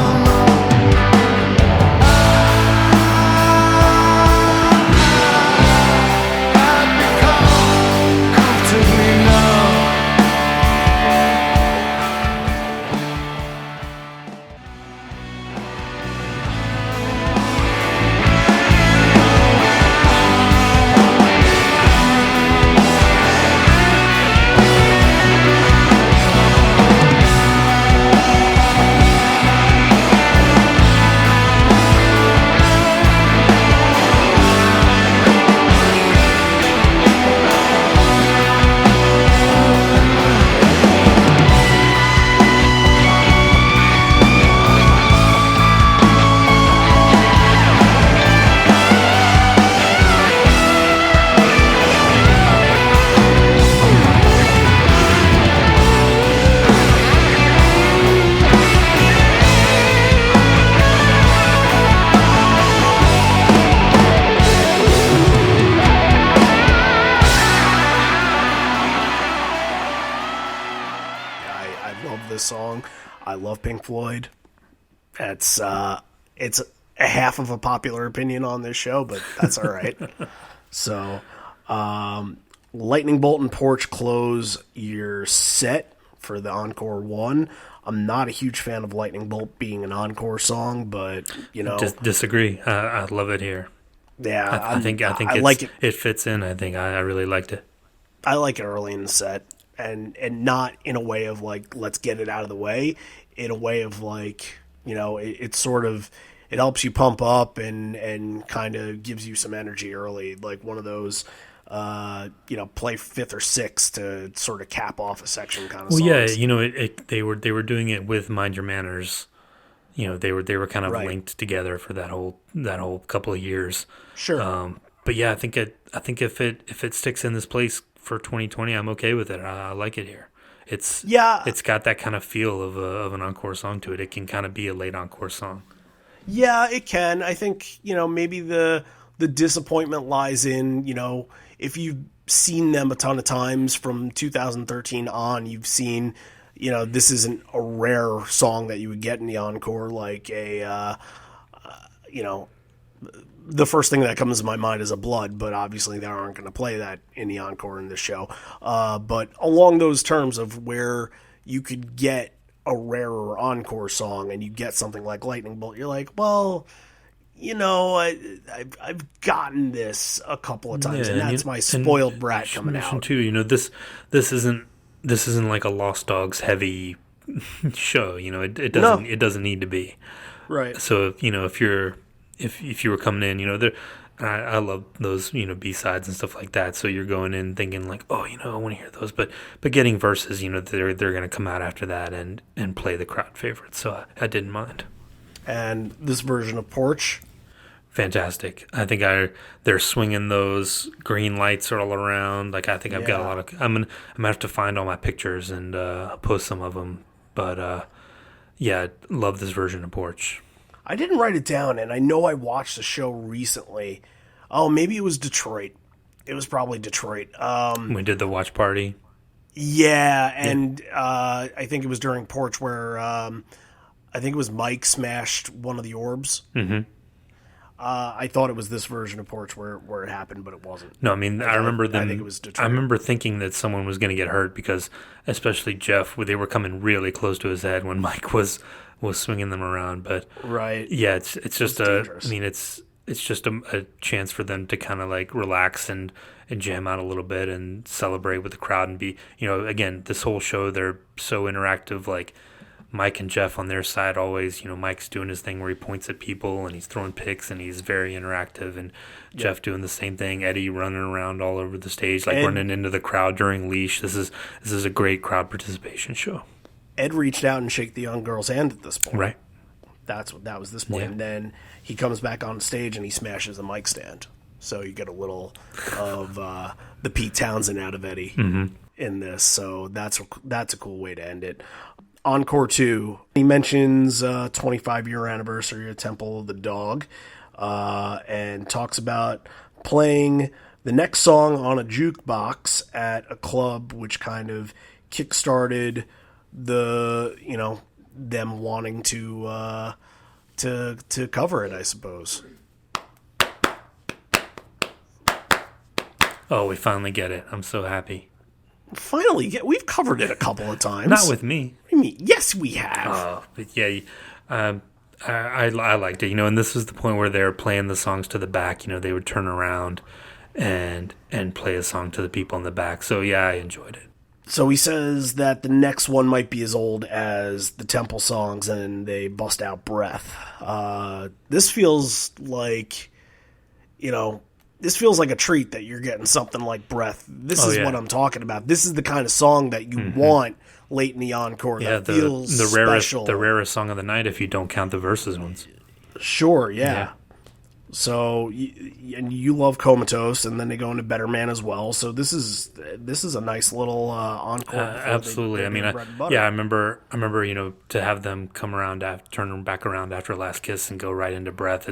I love Pink Floyd. It's a half of a popular opinion on this show, but that's all right. So, Lightning Bolt and Porch close your set for the Encore 1. I'm not a huge fan of Lightning Bolt being an encore song, but,
Disagree. I love it here.
Yeah,
I think
I like it.
It fits in. I think I really liked it.
I like it early in the set, and not in a way of like, let's get it out of the way, in a way of like, it's sort of, it helps you pump up and kind of gives you some energy early, like one of those, play fifth or sixth to sort of cap off a section kind of songs.
Yeah, they were doing it with Mind Your Manners. They were kind of
Right.
linked together for that whole couple of years.
Sure.
But yeah, I think if it sticks in this place for 2020, I'm okay with it. I like it here. It's got that kind of feel of an encore song to it. It can kind of be a late encore song.
Yeah, it can. I think, maybe the disappointment lies in, if you've seen them a ton of times from 2013 on, you've seen, this isn't a rare song that you would get in the encore, like the first thing that comes to my mind is a Blood, but obviously they aren't going to play that in the encore in this show. But along those terms of where you could get a rarer encore song and you get something like Lightning Bolt, you're like, well, I've gotten this a couple of times, and that's my spoiled brat coming out.
Too, this isn't like a Lost Dogs heavy show. It doesn't need to be.
Right.
So if you were coming in, I love those B-sides and stuff like that. So you're going in thinking like, oh, I want to hear those, but getting verses, they're going to come out after that and play the crowd favorites. So I didn't mind.
And this version of Porch,
fantastic. I think they're swinging those green lights all around. Like I think I've got a lot of. I'm gonna have to find all my pictures and post some of them. But yeah, love this version of Porch.
I didn't write it down, and I know I watched the show recently. Oh, maybe it was Detroit. It was probably Detroit.
We did the watch party.
Yeah, and I think it was during Porch where I think it was Mike smashed one of the orbs.
Mm-hmm.
I thought it was this version of Porch where it happened, but it wasn't.
No, I mean, I remember them.
I think it was Detroit.
I remember thinking that someone was going to get hurt because, especially Jeff, they were coming really close to his head when Mike was swinging them around. But
right,
yeah, it's just
dangerous.
I mean, it's just a chance for them to kind of like relax and jam out a little bit and celebrate with the crowd and be, again, this whole show they're so interactive, like. Mike and Jeff on their side always, Mike's doing his thing where he points at people and he's throwing picks and he's very interactive, and Jeff doing the same thing. Eddie running around all over the stage, like running into the crowd during Leash. This is a great crowd participation show.
Ed reached out and shook the young girl's hand at this point.
Right.
That was this point. Yeah. And then he comes back on stage and he smashes the mic stand. So you get a little of the Pete Townsend out of Eddie in this. So that's a cool way to end it. Encore 2, he mentions 25-year anniversary of Temple of the Dog and talks about playing the next song on a jukebox at a club, which kind of kickstarted the, them wanting to cover it, I suppose.
Oh, we finally get it. I'm so happy.
Finally, we've covered it a couple of times.
Not with me.
What do you mean? Yes, we have.
But yeah, I liked it, and this was the point where they were playing the songs to the back. They would turn around and play a song to the people in the back. So yeah, I enjoyed it.
So he says that the next one might be as old as the Temple songs, and they bust out Breath. This feels like, this feels like a treat that you're getting something like Breath. This is what I'm talking about. This is the kind of song that you want late in the encore.
Yeah,
that feels
the
special.
The rarest song of the night if you don't count the verses ones.
Sure, yeah. So, and you love Comatose, and then they go into Better Man as well. So this is a nice little encore.
Absolutely. I remember to have them come around turn back around after Last Kiss and go right into Breath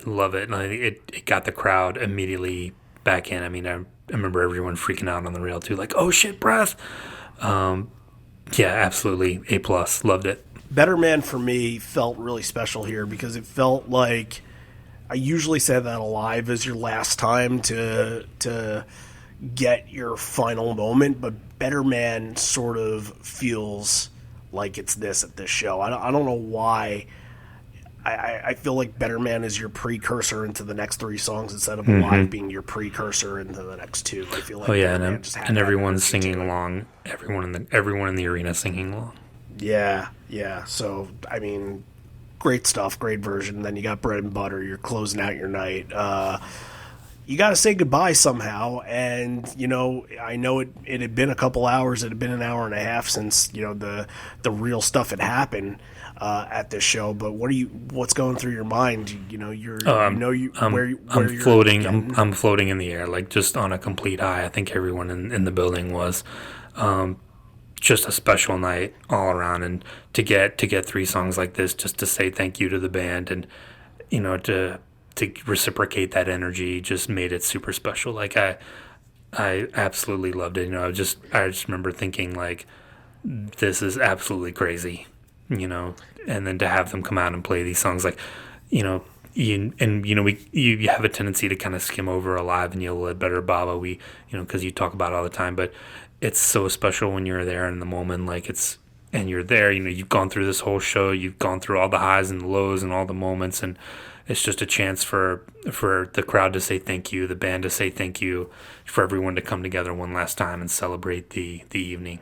love it. And I think it got the crowd immediately back in. I remember everyone freaking out on the rail too, like, oh shit, Breath. Yeah, absolutely. A plus. Loved it.
Better Man for me felt really special here because it felt like I usually say that Alive is your last time to get your final moment, but Better Man sort of feels like it's this at this show. I don't know why. I feel like Better Man is your precursor into the next 3 songs instead of Alive being your precursor into the next 2. I feel like
Yeah,
Better Man just had
and
that
everyone's
energy
singing
to it.
along. Everyone in the arena singing along.
Yeah. So I mean, great stuff, great version. Then you got Bread and Butter. You're closing out your night. You got to say goodbye somehow, and I know it had been a couple hours. It had been an hour and a half since the real stuff had happened at this show. But what's going through your mind?
I'm floating. I'm floating in the air, like just on a complete high. I think everyone in the building was. Just a special night all around, and to get 3 songs like this, just to say thank you to the band, and to reciprocate that energy, just made it super special. Like I absolutely loved it. I just remember thinking like, this is absolutely crazy, and then to have them come out and play these songs, like, you have a tendency to kind of skim over Alive and You'll Live Better, Baba. Because you talk about it all the time, but it's so special when you're there in the moment, and you're there, you've gone through this whole show, you've gone through all the highs and the lows and all the moments, and it's just a chance for the crowd to say thank you, the band to say thank you, for everyone to come together one last time and celebrate the evening.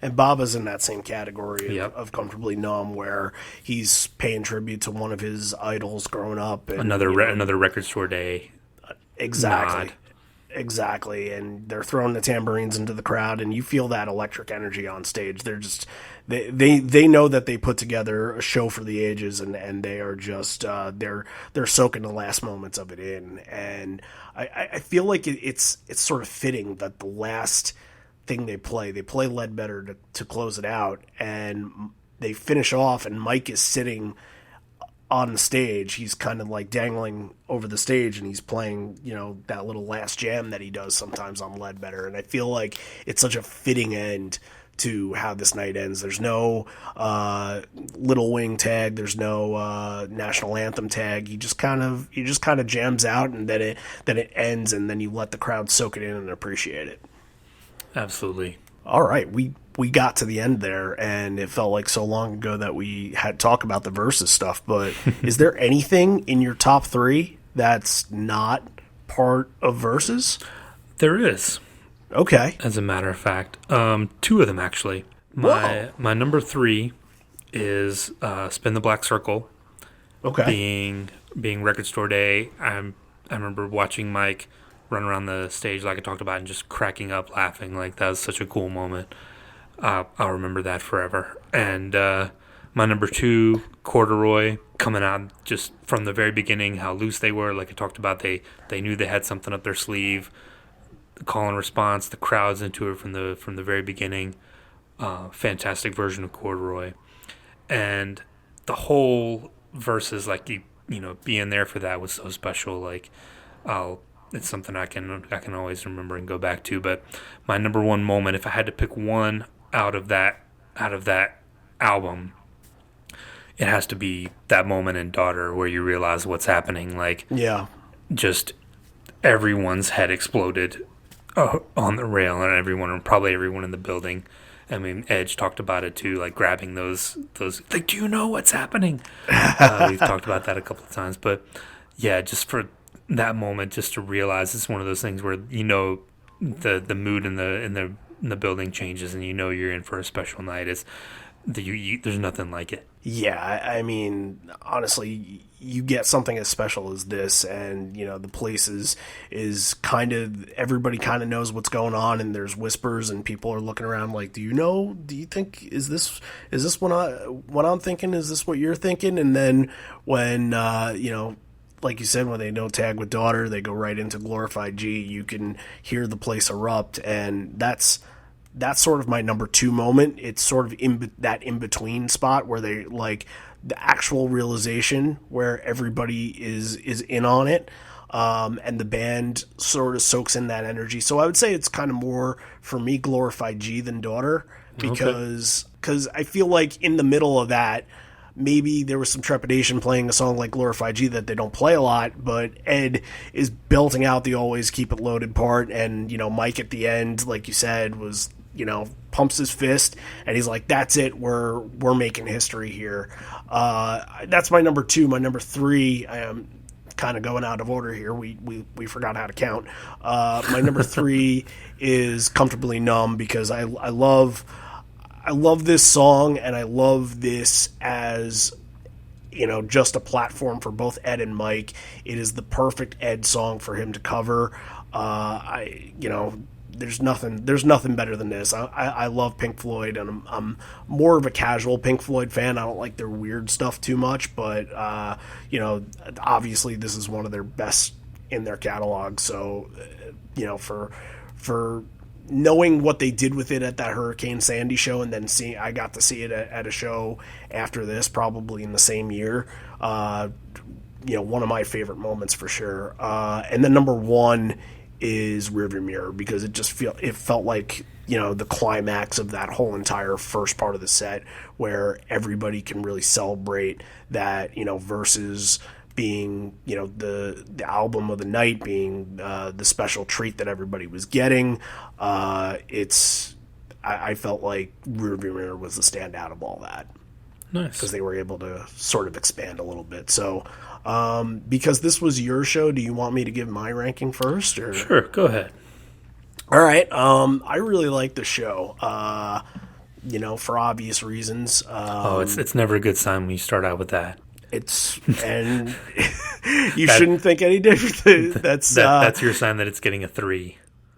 And Baba's in that same category
Yep.
of Comfortably Numb, where he's paying tribute to one of his idols growing up. And,
Another record store day.
Exactly.
Nod.
Exactly. And they're throwing the tambourines into the crowd, and you feel that electric energy on stage. They're just they know that they put together a show for the ages, and they are just they're soaking the last moments of it in. And I feel like it's sort of fitting that the last thing they play Ledbetter to close it out, and they finish off, and Mike is sitting on the stage. He's kind of like dangling over the stage, and he's playing, that little last jam that he does sometimes on Ledbetter. And I feel like it's such a fitting end to how this night ends. There's no Little Wing tag. There's no national anthem tag. He just kind of jams out, and then it ends, and then you let the crowd soak it in and appreciate it.
Absolutely.
All right, we got to the end there, and it felt like so long ago that we had talk about the versus stuff. But is there anything in your top 3 that's not part of versus?
There is.
Okay.
As a matter of fact, 2 of them actually. My number 3 is Spin the Black Circle.
Okay.
Being record store day. I remember watching Mike run around the stage like I talked about and just cracking up laughing. Like, that was such a cool moment. I'll remember that forever. And my number 2, Corduroy, coming out just from the very beginning, how loose they were. Like I talked about, they knew they had something up their sleeve. The call and response, the crowd's into it from the very beginning. Fantastic version of Corduroy. And the whole verses, like, being there for that was so special. Like, it's something I can always remember and go back to. But my number 1 moment, if I had to pick one out of that album, it has to be that moment in Daughter where you realize what's happening. Like,
Yeah.
just everyone's head exploded on the rail, and probably everyone in the building. I mean, Edge talked about it too, like grabbing those. Like, do you know what's happening? We've talked about that a couple of times, but yeah, just for that moment, just to realize it's one of those things where the mood in the building changes, and you're in for a special night. There's nothing like it.
Yeah, I mean, honestly, you get something as special as this, and the place is kind of, everybody kind of knows what's going on, and there's whispers, and people are looking around like, do you think, is this what I'm thinking? Is this what you're thinking? And then when like you said, when they don't tag with Daughter, they go right into Glorified G. You can hear the place erupt, and that's sort of my number 2 moment. It's sort of in between spot where they, like, the actual realization where everybody is in on it, and the band sort of soaks in that energy. So I would say it's kind of more for me Glorified G than Daughter, because I feel like in the middle of that, maybe there was some trepidation playing a song like Glorified G that they don't play a lot, but Ed is belting out the always keep it loaded part, and, you know, Mike at the end, like you said, was, you know, pumps his fist, and he's like, that's it, we're making history here. That's my number 2. My number 3, I am kind of going out of order here. We forgot how to count. My number 3 is Comfortably Numb, because I love this song, and I love this as, you know, just a platform for both Ed and Mike. It is the perfect Ed song for him to cover. There's nothing better than this. I love Pink Floyd, and I'm more of a casual Pink Floyd fan. I don't like their weird stuff too much, but obviously this is one of their best in their catalog. So, for knowing what they did with it at that Hurricane Sandy show, and then I got to see it at a show after this, probably in the same year. One of my favorite moments for sure. And then number 1 is Rearview Mirror, because it felt like, the climax of that whole entire first part of the set, where everybody can really celebrate that, versus being, the album of the night, being the special treat that everybody was getting. I felt like Rearview Mirror was the standout of all that.
Nice.
Because they were able to sort of expand a little bit. So, because this was your show, do you want me to give my ranking first? Or?
Sure, go ahead.
All right. I really like the show, for obvious reasons.
It's never a good sign when you start out with that.
And you shouldn't think any different. That's
your sign that it's getting a 3.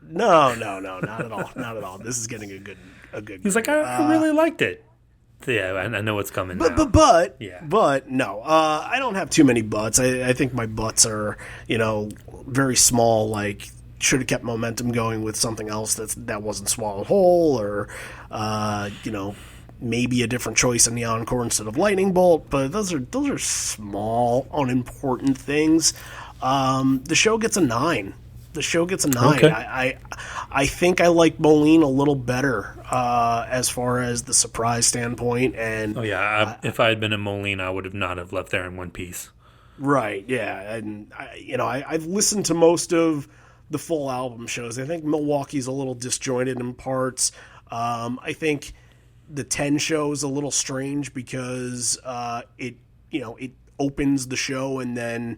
No, not at all. Not at all. This is getting a good.
He's like, I really liked it. Yeah, I know what's coming.
But no, I don't have too many buts. I think my buts are, very small. Like, should have kept momentum going with something else that wasn't swallowed whole, or maybe a different choice in the encore instead of Lightning Bolt. But those are small, unimportant things. The show gets a 9. Okay. I think I like Moline a little better as far as the surprise standpoint. And
if I had been in Moline, I would have not have left there in one piece.
Right. Yeah. And I've listened to most of the full album shows. I think Milwaukee's a little disjointed in parts. I think the 10 show is a little strange because it opens the show, and then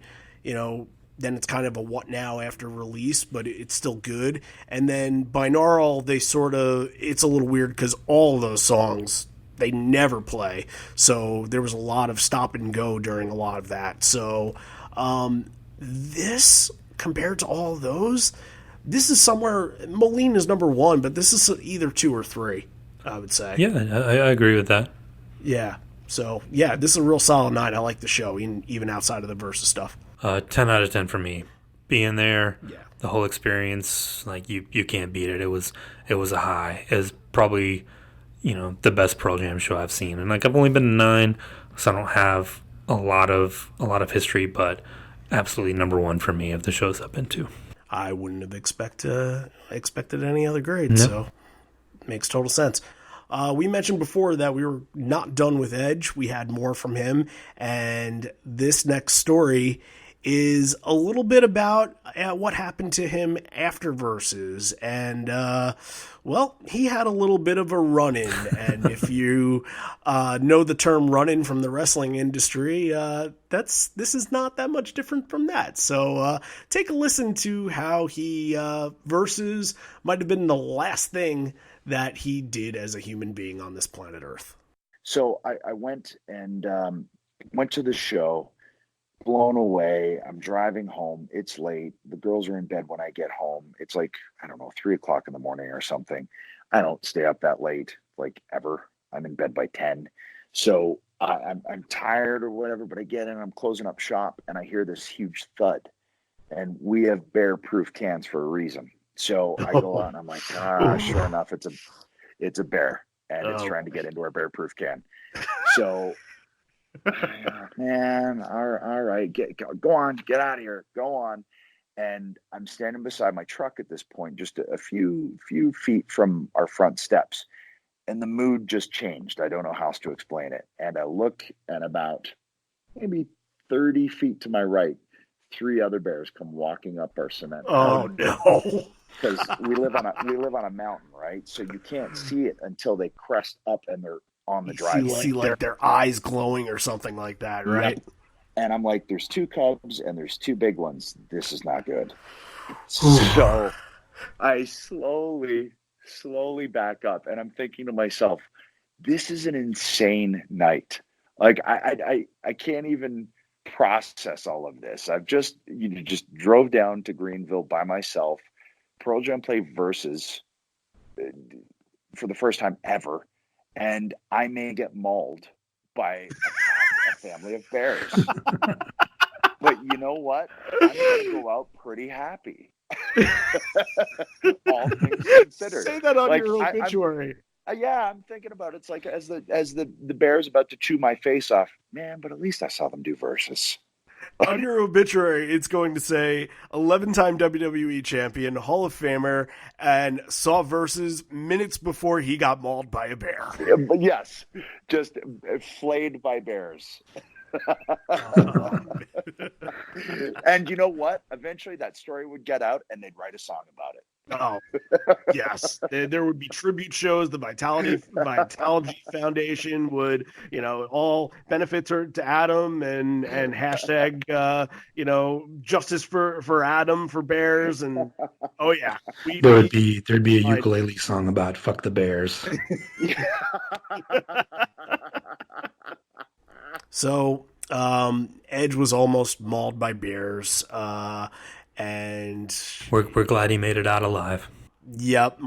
then it's kind of a what now after release, but it's still good. And then Binaural, it's a little weird because all of those songs, they never play. So there was a lot of stop and go during a lot of that. So this, compared to all of those, this is somewhere, Moline is number 1, but this is either 2 or 3, I would say.
Yeah, I agree with that.
Yeah. So, yeah, this is a real solid 9. I like the show, even outside of the Versus stuff.
10 out of 10 for me. Being there,
yeah.
The whole experience, like you can't beat it. It was a high. It was probably, the best Pearl Jam show I've seen. And like I've only been to 9, so I don't have a lot of history, but absolutely number 1 for me of the shows I've been to.
I wouldn't have expected any other grade, so it makes total sense. We mentioned before that we were not done with Edge. We had more from him, and this next story is a little bit about what happened to him after Versus. And, he had a little bit of a run-in. And if you know the term run-in from the wrestling industry, this is not that much different from that. So take a listen to how he Versus might have been the last thing that he did as a human being on this planet Earth.
So I went to the show, blown away. I'm driving home. It's late. The girls are in bed when I get home. It's like, I don't know, 3:00 in the morning or something. I don't stay up that late, like, ever. I'm in bed by 10. So I'm tired or whatever, but I get in, I'm closing up shop, and I hear this huge thud. And we have bear-proof cans for a reason. So I go out and I'm like, sure enough, it's a bear, and it's trying to get into our bear-proof can. So, man, all right, go on, get out of here, go on. And I'm standing beside my truck at this point, just a few feet from our front steps. and the mood just changed. I don't know how else to explain it. And I look, and about maybe 30 feet to my right, 3 other bears come walking up our cement.
Oh no!
Because we live on a mountain, right? So you can't see it until they crest up and they're on the driveway.
You see like their eyes glowing or something like that, right?
Yep. And I'm like, there's 2 cubs and there's 2 big ones. This is not good. So I slowly back up, and I'm thinking to myself, this is an insane night. Like I can't even process all of this. I've just drove down to Greenville by myself. Pearl Jam play Versus for the first time ever, and I may get mauled by a family of bears. But you know what? I'm going to go out pretty happy. All things considered.
Say that on your obituary.
I'm thinking about it. It's like as the bear's about to chew my face off, man, but at least I saw them do Versus.
On your obituary, it's going to say 11-time WWE champion, Hall of Famer, and saw Versus minutes before he got mauled by a bear.
Yes, just flayed by bears. And you know what? Eventually that story would get out and they'd write a song about it.
Oh, yes. There would be tribute shows. The Vitality Foundation would, all benefits to Adam and hashtag, justice for Adam for bears. And oh yeah,
there'd be a ukulele song about fuck the bears.
So, Edge was almost mauled by bears, and
we're glad he made it out alive.
Yep,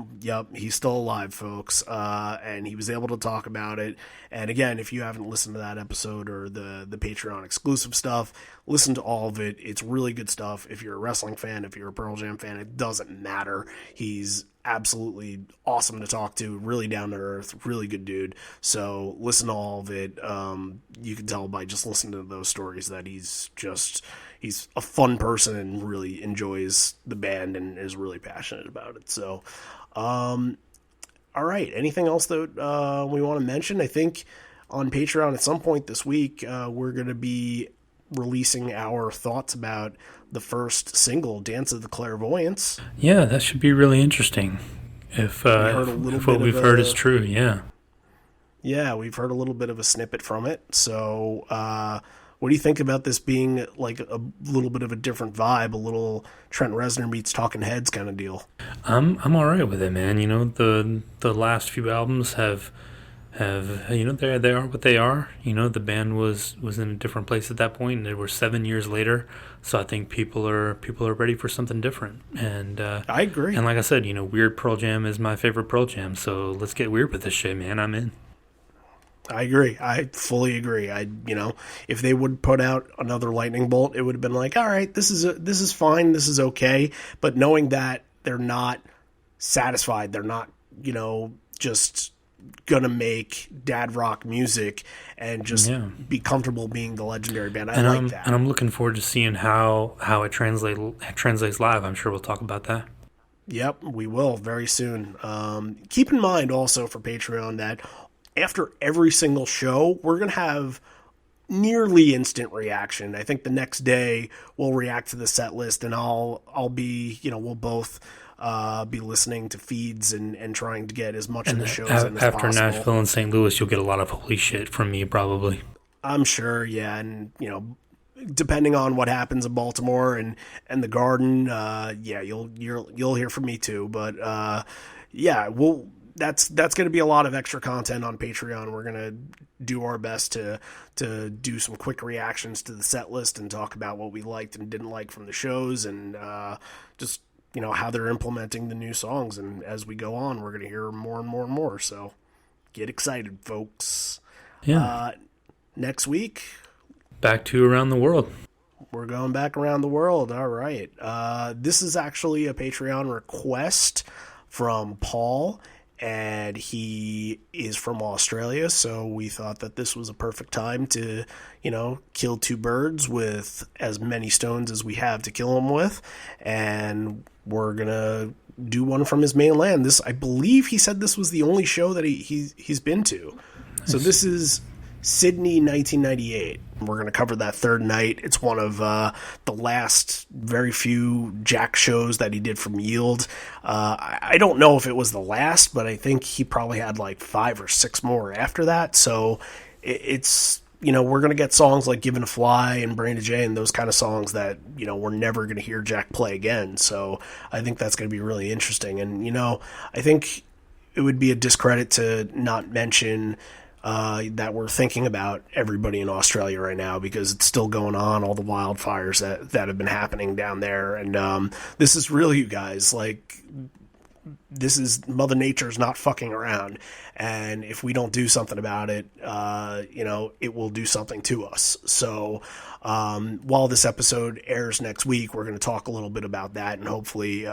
he's still alive, folks, and he was able to talk about it. And again, if you haven't listened to that episode or the Patreon exclusive stuff, listen to all of it. It's really good stuff. If you're a wrestling fan, if you're a Pearl Jam fan, it doesn't matter. He's absolutely awesome to talk to, really down to earth, really good dude. So listen to all of it. You can tell by just listening to those stories that he's a fun person and really enjoys the band and is really passionate about it. So, all right. Anything else that we want to mention? I think on Patreon at some point this week, we're going to be releasing our thoughts about the first single, Dance of the Clairvoyants.
Yeah, that should be really interesting. If what we've heard is true, yeah.
Yeah, we've heard a little bit of a snippet from it. So, what do you think about this being like a little bit of a different vibe, a little Trent Reznor meets Talking Heads kind of deal?
I'm all right with it, man. The last few albums have they are what they are. The band was in a different place at that point, and they were 7 years later. So I think people are ready for something different. And
I agree.
And like I said, weird Pearl Jam is my favorite Pearl Jam. So let's get weird with this shit, man. I'm in.
I agree. I fully agree. If they would put out another Lightning Bolt, it would have been like, all right, this is fine, this is okay. But knowing that they're not satisfied, they're not, just gonna make dad rock music and just be comfortable being the legendary band. I like that.
And I'm looking forward to seeing how it translates live. I'm sure we'll talk about that.
Yep, we will very soon. Keep in mind also for Patreon that after every single show, we're going to have nearly instant reaction. I think the next day we'll react to the set list, and I'll be, we'll both be listening to feeds and trying to get as much of the shows in as
after
possible.
Nashville and St. Louis, you'll get a lot of holy shit from me, probably.
I'm sure, yeah, and depending on what happens in Baltimore and the Garden, you'll hear from me too. But that's going to be a lot of extra content on Patreon. We're going to do our best to do some quick reactions to the set list and talk about what we liked and didn't like from the shows, and just how they're implementing the new songs. And as we go on, we're going to hear more and more and more. So get excited, folks.
Yeah.
Next week,
back to Around the World.
We're going back around the world. All right. This is actually a Patreon request from Paul, and he is from Australia, so we thought that this was a perfect time to, kill two birds with as many stones as we have to kill them with, and we're going to do one from his mainland. This, I believe he said this was the only show that he's been to. Nice. So this is Sydney 1998. We're going to cover that third night. It's one of the last very few Jack shows that he did from Yield. I don't know if it was the last, but I think he probably had like 5 or 6 more after that. So it's, we're going to get songs like Given a Fly and Brain to Jay and those kind of songs that, we're never going to hear Jack play again. So I think that's going to be really interesting. And, I think it would be a discredit to not mention that we're thinking about everybody in Australia right now, because it's still going on, all the wildfires that have been happening down there. And this is real, you guys. Like, this is Mother Nature's not fucking around. And if we don't do something about it, it will do something to us. So while this episode airs next week, we're going to talk a little bit about that, and hopefully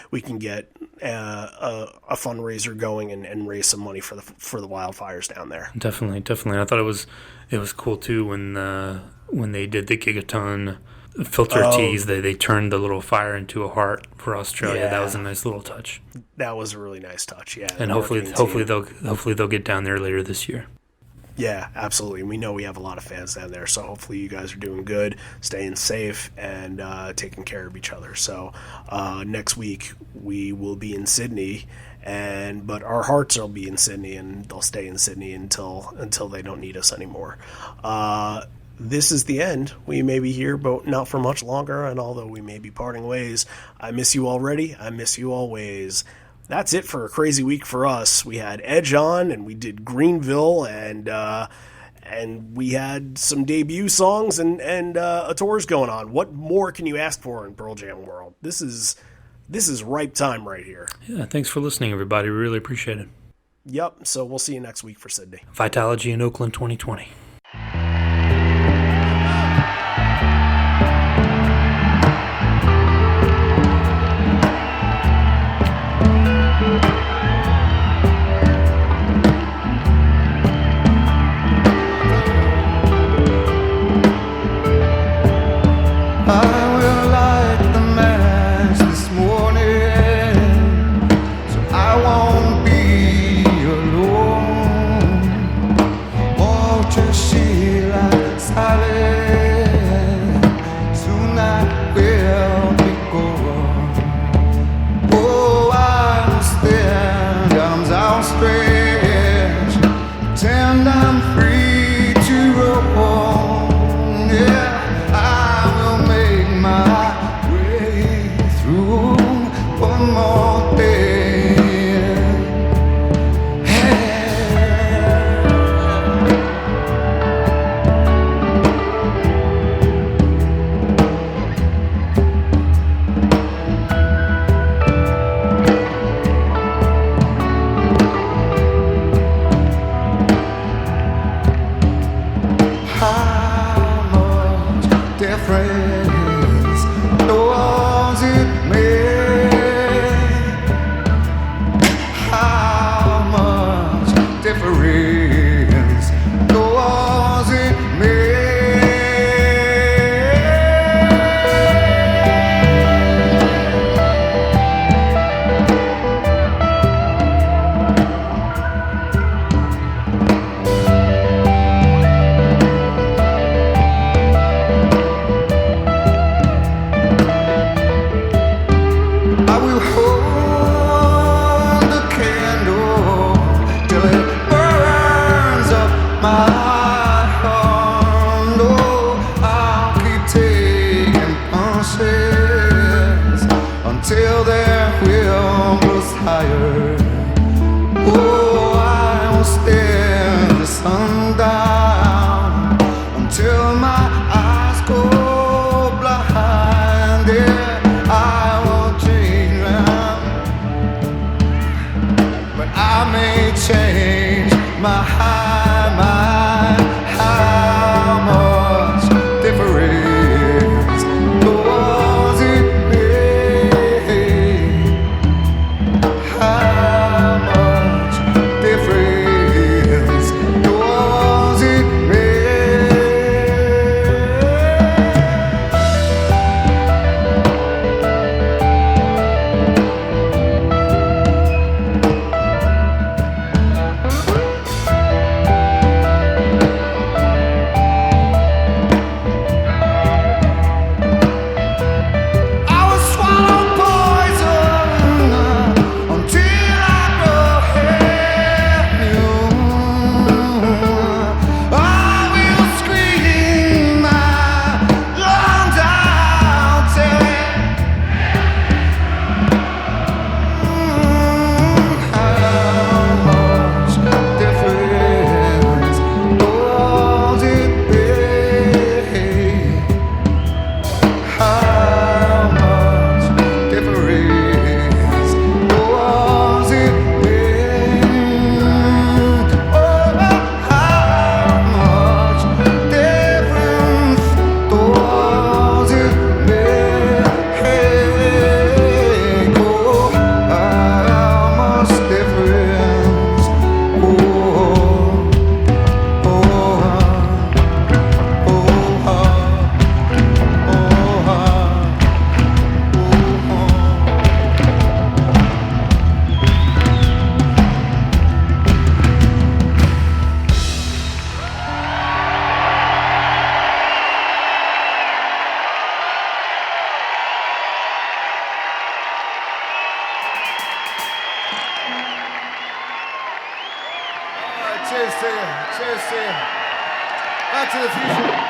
we can get a fundraiser going and raise some money for the wildfires down there.
Definitely. I thought it was cool too when they did the Gigaton filter teas. They turned the little fire into a heart for Australia. Yeah. That was a nice little touch.
That was a really nice touch. Yeah,
and hopefully they'll get down there later this year.
Yeah, absolutely. We know we have a lot of fans down there, so hopefully you guys are doing good, staying safe, and taking care of each other. So next week we will be in Sydney, but our hearts will be in Sydney, and they'll stay in Sydney until they don't need us anymore. This is the end. We may be here, but not for much longer, and although we may be parting ways, I miss you already. I miss you always. That's it for a crazy week for us. We had Edge on, and we did Greenville, and we had some debut songs and a tours going on. What more can you ask for in Pearl Jam world? This is ripe time right here.
Yeah, thanks for listening, everybody. We really appreciate it.
Yep, so we'll see you next week for Sydney.
Vitalogy in Oakland 2020.
Change my high mind. How much difference does it make? How much difference does it make? Cheers to you. Cheers to you. Back to the future.